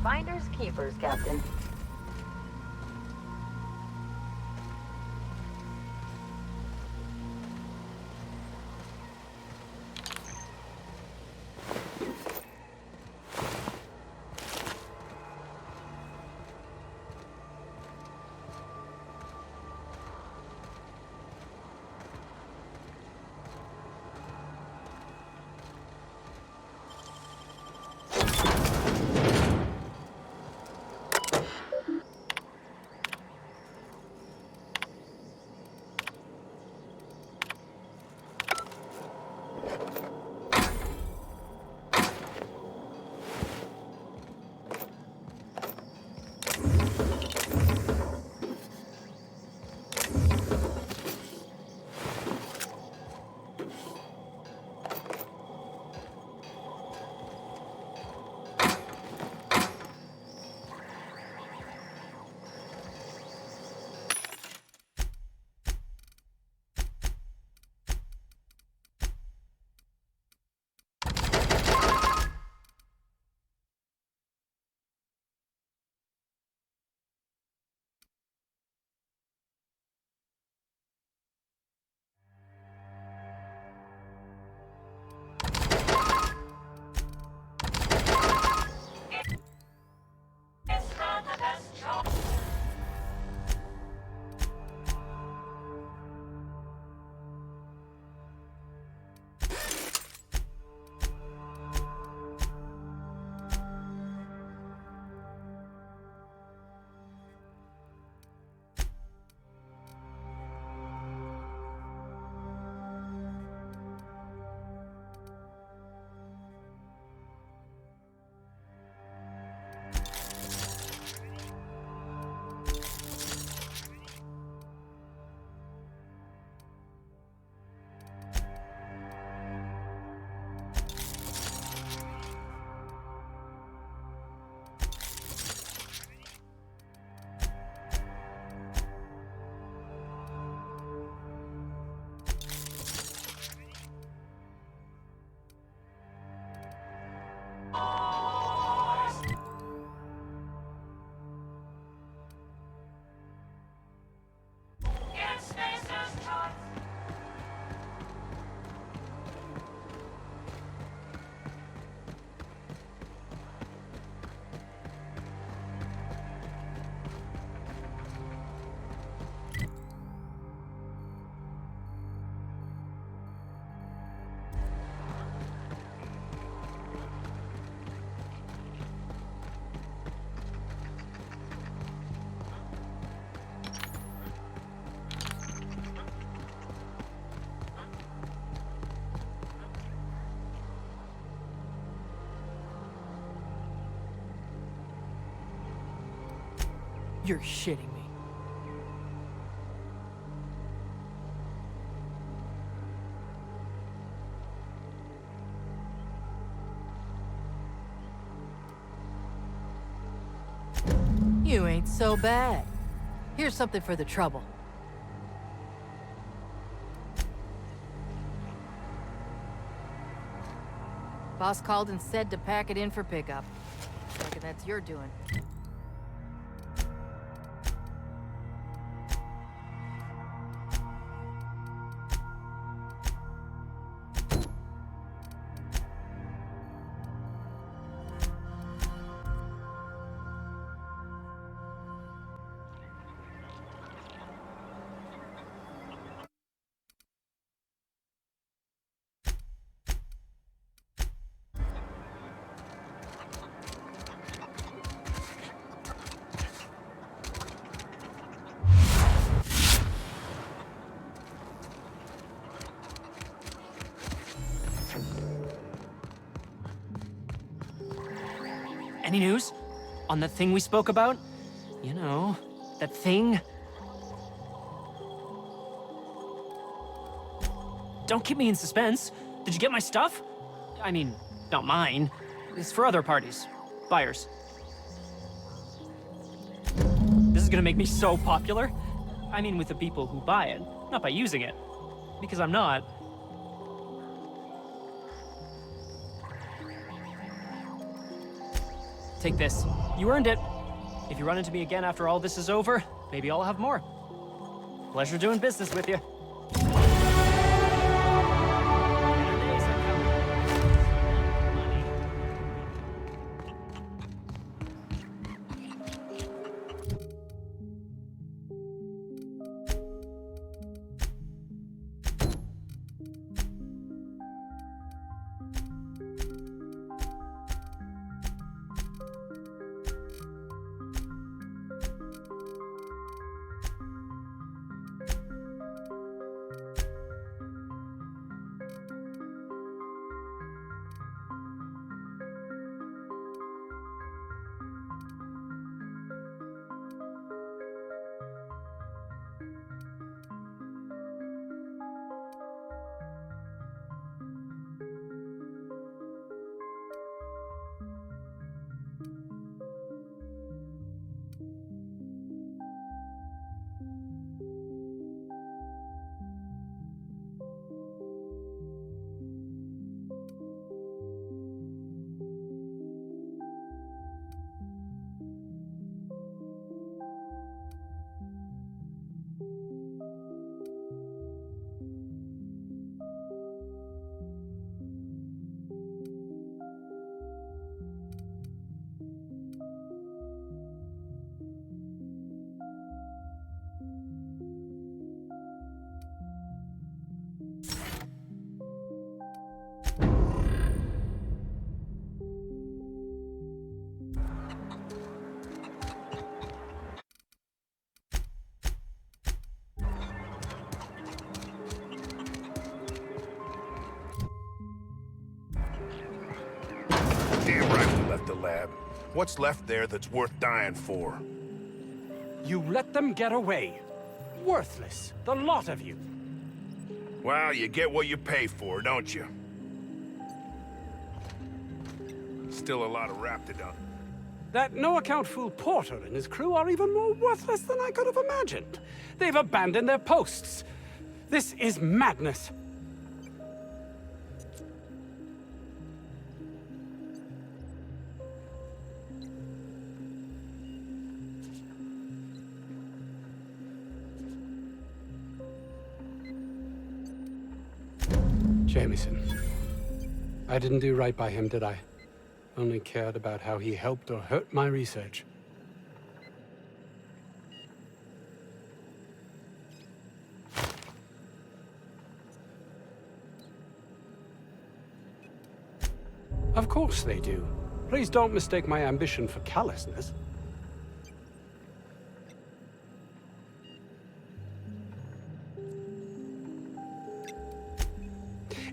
Finders keepers, Captain. You're shitting me. You ain't so bad. Here's something for the trouble. Boss called and said to pack it in for pickup. Reckon that's your doing. Any news? On the thing we spoke about? You know, that thing? Don't keep me in suspense. Did you get my stuff? I mean, not mine. It's for other parties. Buyers. This is gonna make me so popular. I mean, with the people who buy it, not by using it. Because I'm not. Take this. You earned it. If you run into me again after all this is over, maybe I'll have more. Pleasure doing business with you. Damn right we left the lab. What's left there that's worth dying for? You let them get away. Worthless, the lot of you. Well, you get what you pay for, don't you? Still a lot of Raptidon. That no-account fool Porter and his crew are even more worthless than I could have imagined. They've abandoned their posts. This is madness. Jameson. I didn't do right by him, did I? Only cared about how he helped or hurt my research. Of course they do. Please don't mistake my ambition for callousness.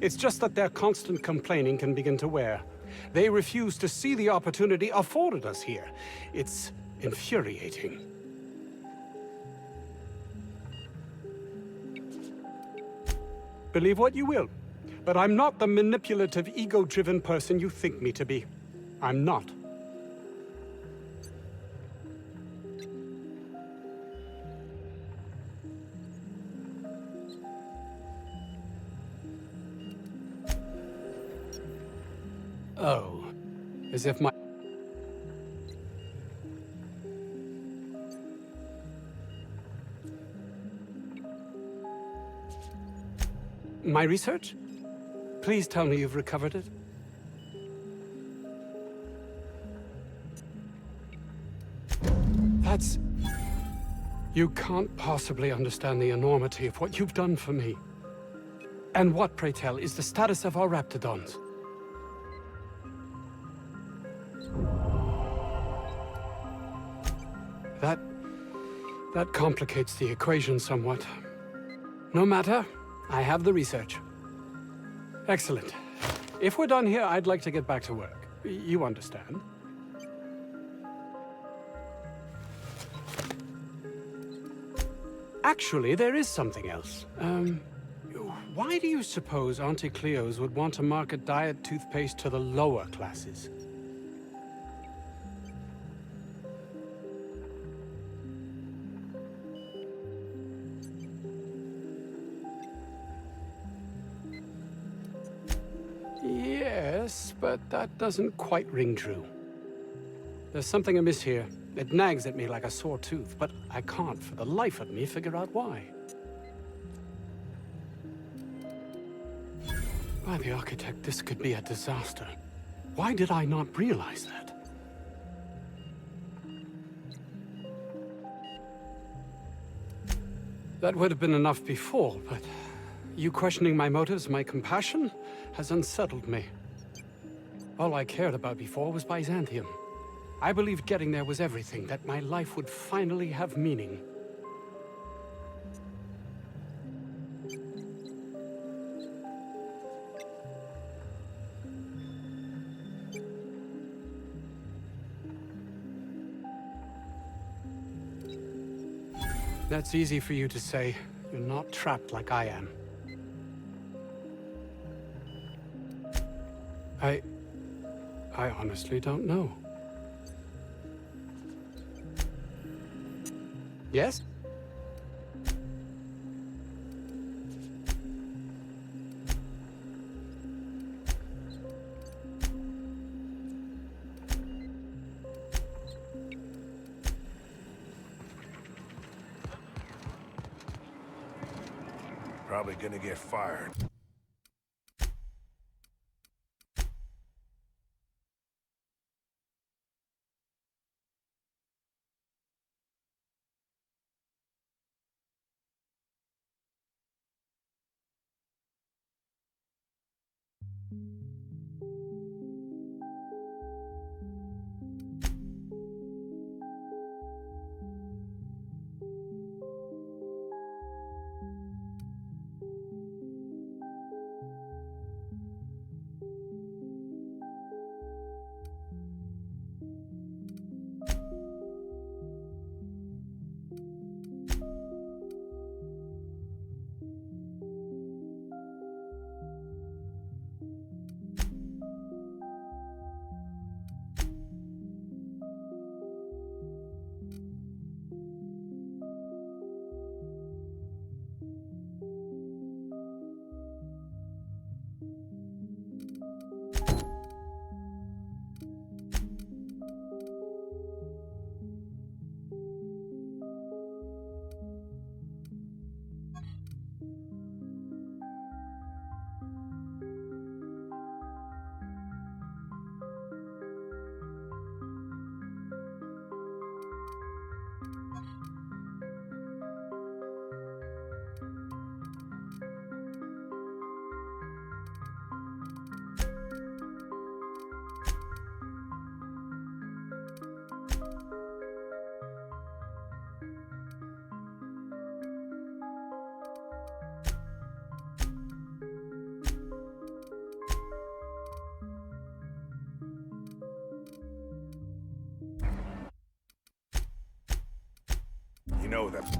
It's just that their constant complaining can begin to wear. They refuse to see the opportunity afforded us here. It's infuriating. Believe what you will, but I'm not the manipulative, ego-driven person you think me to be. I'm not. Oh, as if my... My research? Please tell me you've recovered it. That's... You can't possibly understand the enormity of what you've done for me. And what, pray tell, is the status of our Raptidons? That complicates the equation somewhat. No matter, I have the research. Excellent. If we're done here, I'd like to get back to work. You understand? Actually, there is something else. Why do you suppose Auntie Cleo's would want to market diet toothpaste to the lower classes? Yes, but that doesn't quite ring true. There's something amiss here. It nags at me like a sore tooth, but I can't for the life of me figure out why. By the architect, this could be a disaster. Why did I not realize that? That would have been enough before, but you questioning my motives, my compassion, has unsettled me. All I cared about before was Byzantium. I believed getting there was everything, that my life would finally have meaning. That's easy for you to say. You're not trapped like I am. I honestly don't know. Yes? Probably gonna get fired. You know that.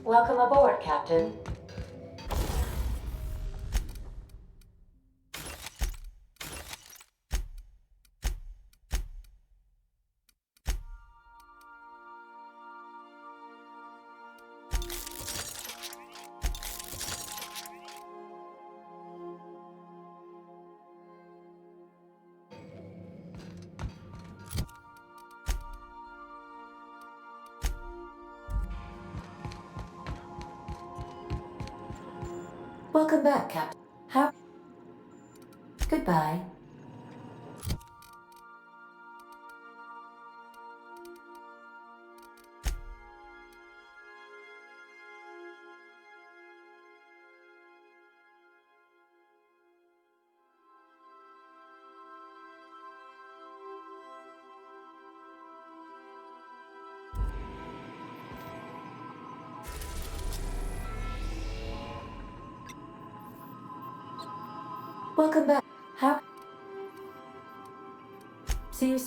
Welcome aboard, Captain. Welcome back, Captain. How? Goodbye. Welcome back. How? See you.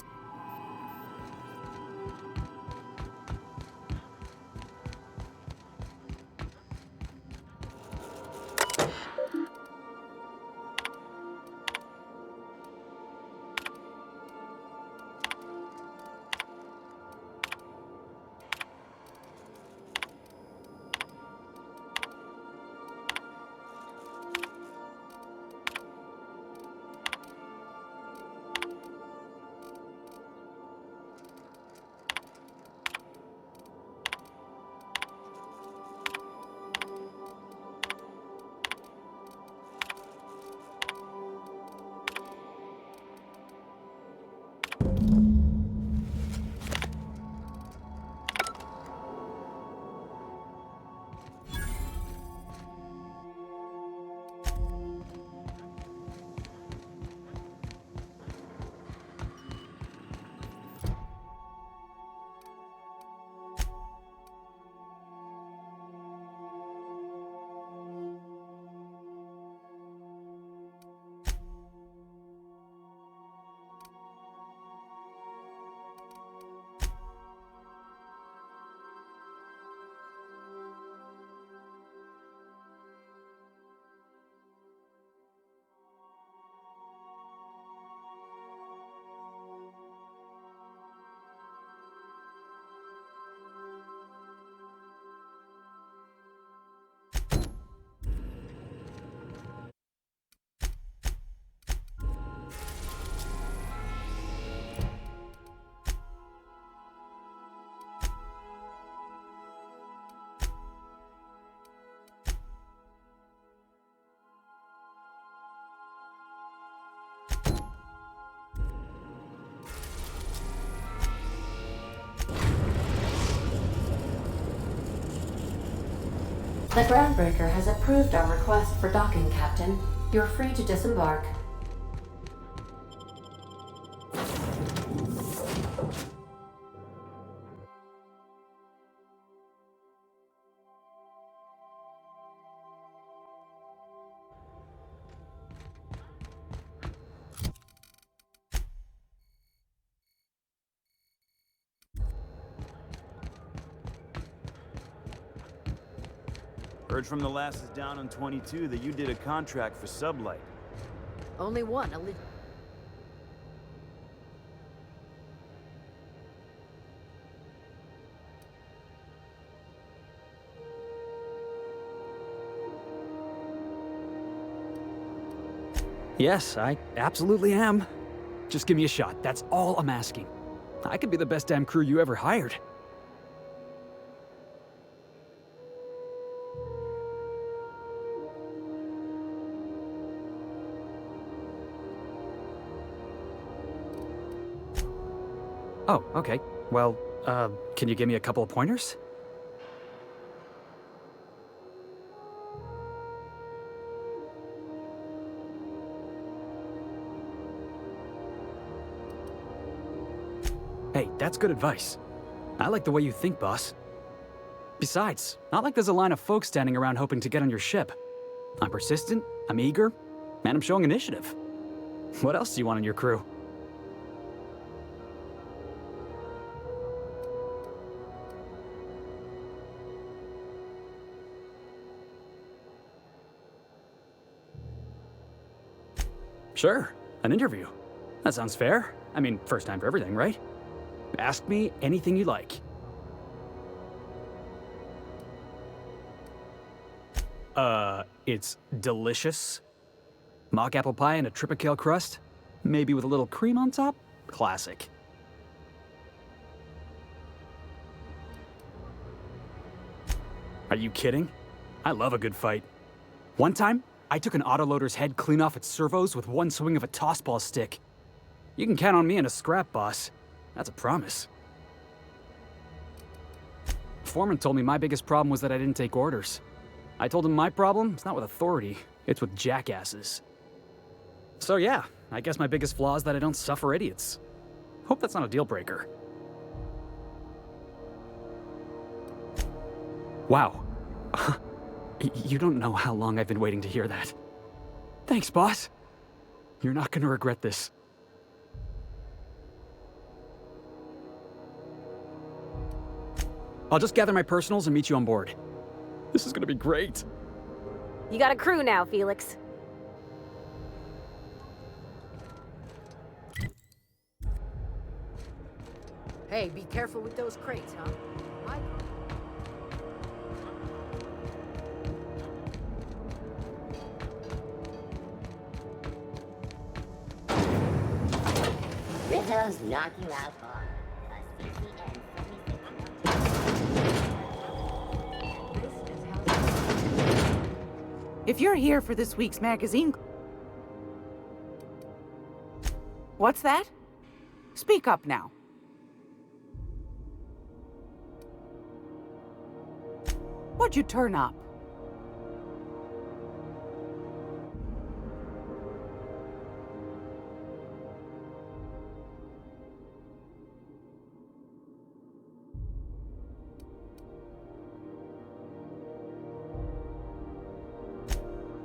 The groundbreaker has approved our request for docking, Captain. You're free to disembark. Heard from the lasses down on 22 that you did a contract for Sublight. Only one, Yes, I absolutely am. Just give me a shot, that's all I'm asking. I could be the best damn crew you ever hired. Oh, okay. Well, can you give me a couple of pointers? Hey, that's good advice. I like the way you think, boss. Besides, not like there's a line of folks standing around hoping to get on your ship. I'm persistent, I'm eager, and I'm showing initiative. What else do you want in your crew? Sure, an interview. That sounds fair. I mean, first time for everything, right? Ask me anything you like. It's delicious. Mock apple pie and a tripicale crust? Maybe with a little cream on top? Classic. Are you kidding? I love a good fight. One time, I took an autoloader's head clean off its servos with one swing of a tossball stick. You can count on me in a scrap, boss. That's a promise. Foreman told me my biggest problem was that I didn't take orders. I told him my problem is not with authority, it's with jackasses. So yeah, I guess my biggest flaw is that I don't suffer idiots. Hope that's not a deal breaker. Wow. You don't know how long I've been waiting to hear that. Thanks, boss. You're not gonna regret this. I'll just gather my personals and meet you on board. This is gonna be great. You got a crew now, Felix. Hey, be careful with those crates, huh? Rizzo's knock you out on a 60 and If you're here for this week's magazine... What's that? Speak up now. What'd you turn up?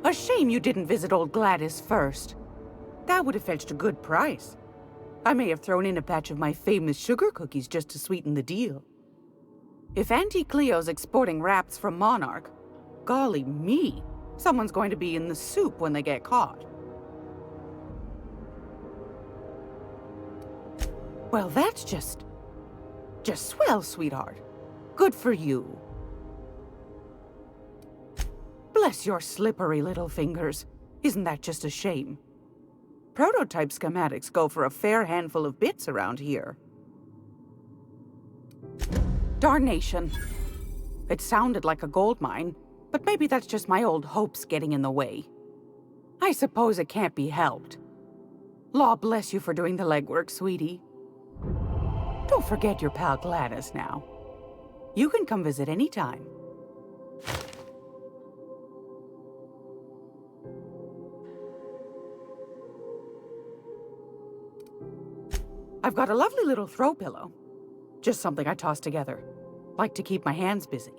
A shame you didn't visit old Gladys first. That would have fetched a good price. I may have thrown in a batch of my famous sugar cookies just to sweeten the deal. If Auntie Cleo's exporting wraps from Monarch, golly me, someone's going to be in the soup when they get caught. Well, that's just swell, sweetheart. Good for you. Bless your slippery little fingers. Isn't that just a shame? Prototype schematics go for a fair handful of bits around here. Darnation. It sounded like a gold mine, but maybe that's just my old hopes getting in the way. I suppose it can't be helped. Law bless you for doing the legwork, sweetie. Don't forget your pal Gladys now. You can come visit anytime. I've got a lovely little throw pillow. Just something I toss together. Like to keep my hands busy.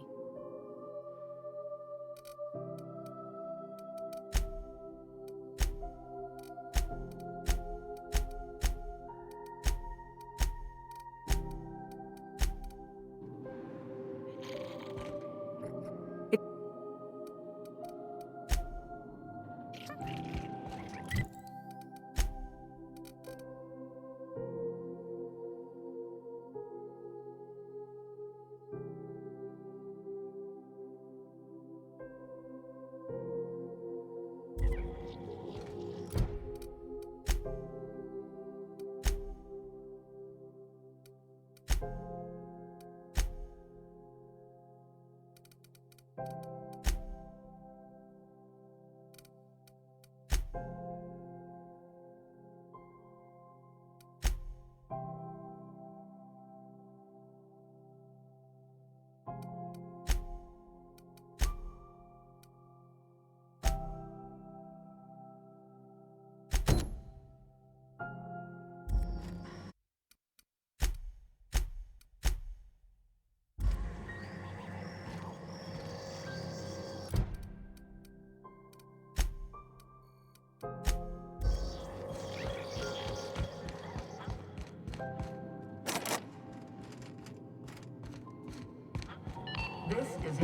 This is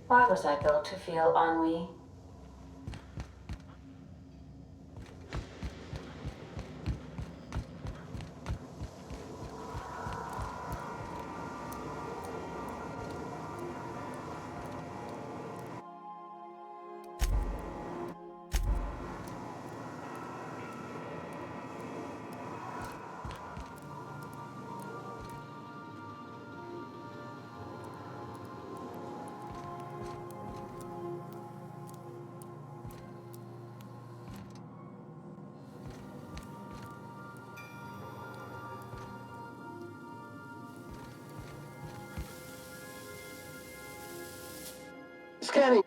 Why was I built to feel ennui? Scanning.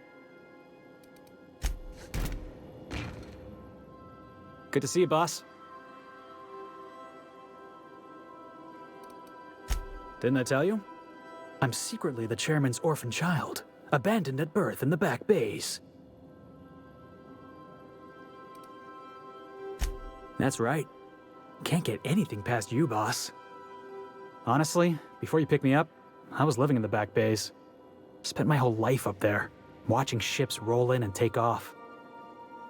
Good to see you, boss. Didn't I tell you? I'm secretly the chairman's orphan child, abandoned at birth in the back bays. That's right. Can't get anything past you, boss. Honestly, before you picked me up, I was living in the back bays. Spent my whole life up there, watching ships roll in and take off.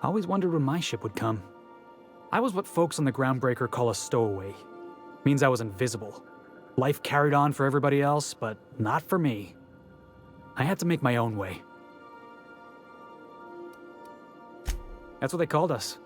I always wondered when my ship would come. I was what folks on the Groundbreaker call a stowaway. Means I was invisible. Life carried on for everybody else, but not for me. I had to make my own way. That's what they called us.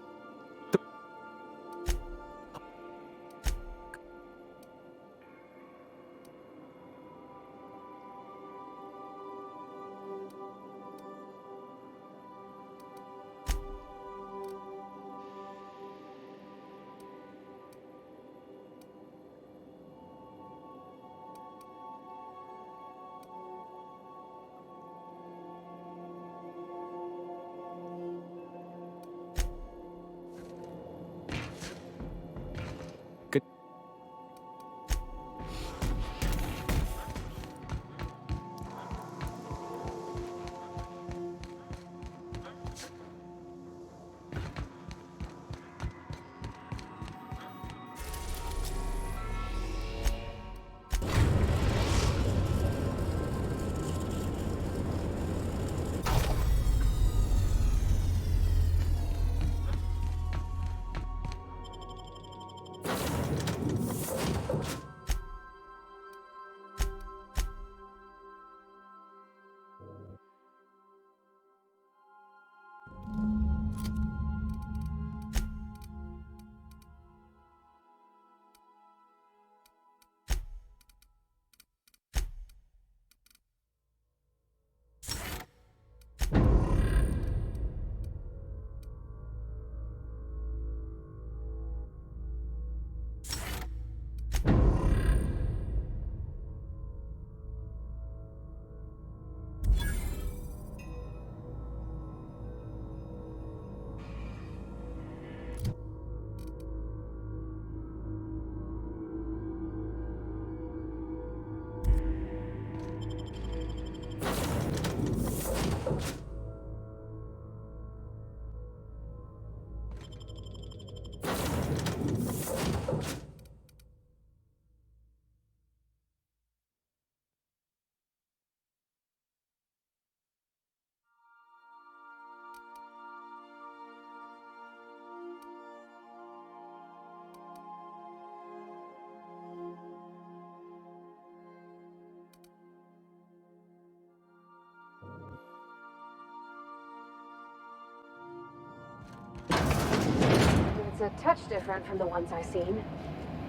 a touch different from the ones I've seen.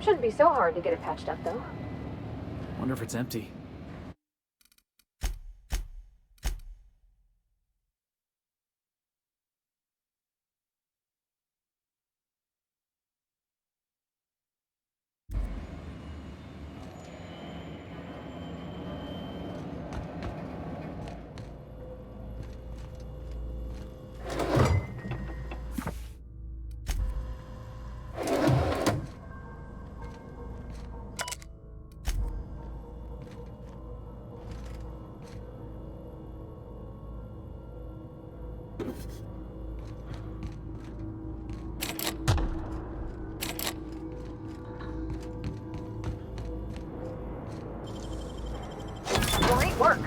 Shouldn't be so hard to get it patched up, though. Wonder if it's empty. Great work.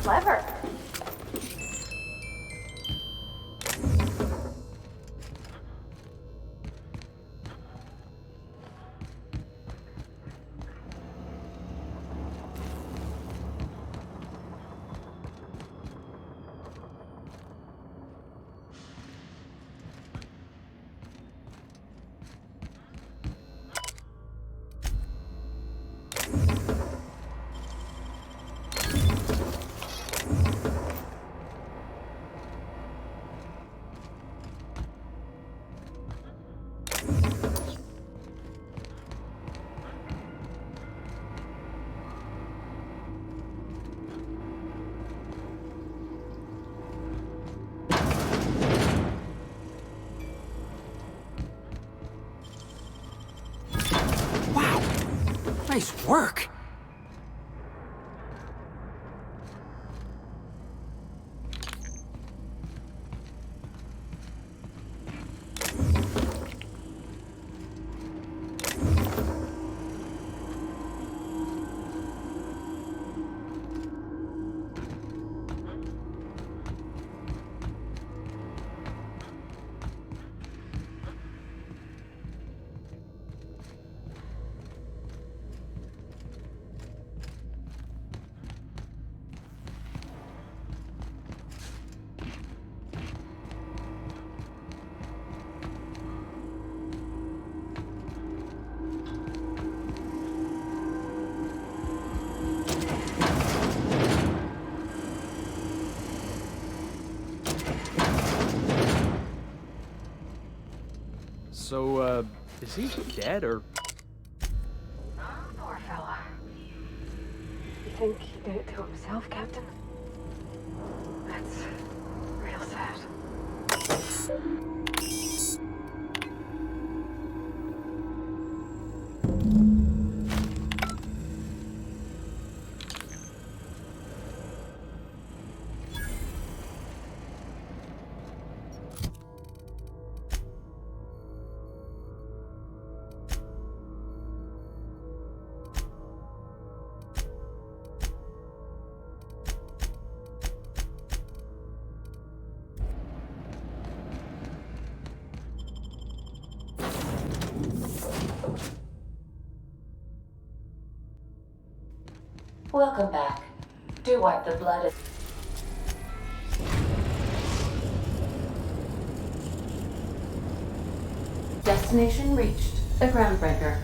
Clever. Nice work! So, is he dead, or...? Poor fella. You think he did it to himself, Captain? That's real sad. Welcome back. Do wipe the blood. Destination reached. The Groundbreaker.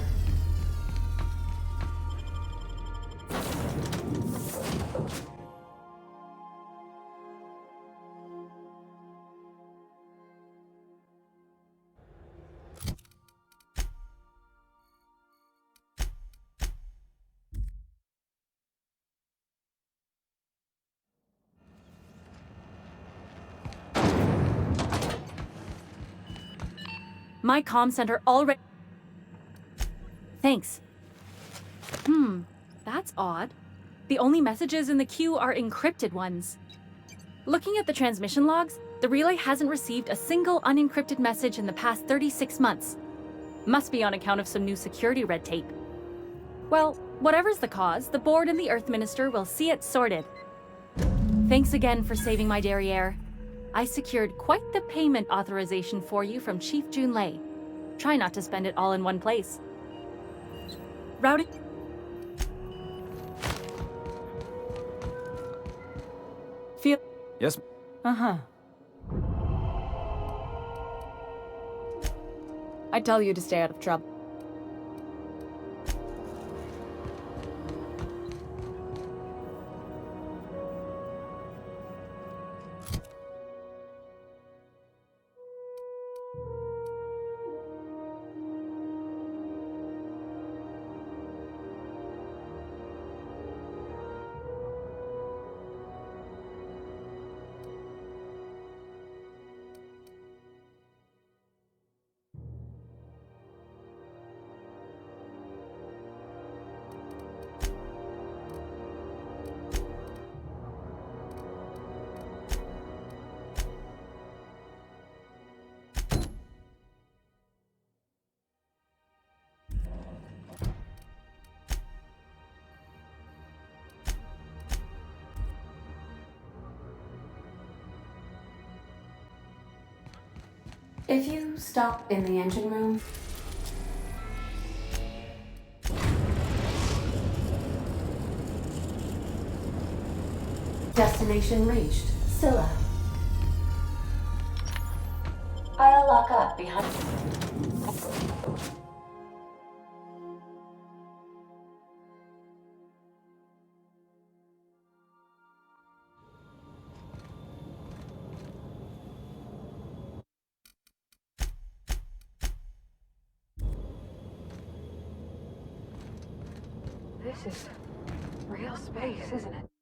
My comm center already... Thanks. That's odd. The only messages in the queue are encrypted ones. Looking at the transmission logs, the relay hasn't received a single unencrypted message in the past 36 months. Must be on account of some new security red tape. Well, whatever's the cause, the board and the Earth Minister will see it sorted. Thanks again for saving my derriere. I secured quite the payment authorization for you from Chief Junlei. Try not to spend it all in one place. Routing... Feel... Yes? Uh-huh. I tell you to stay out of trouble. If you stop in the engine room... Destination reached. Scylla. I'll lock up behind... This is real space, isn't it?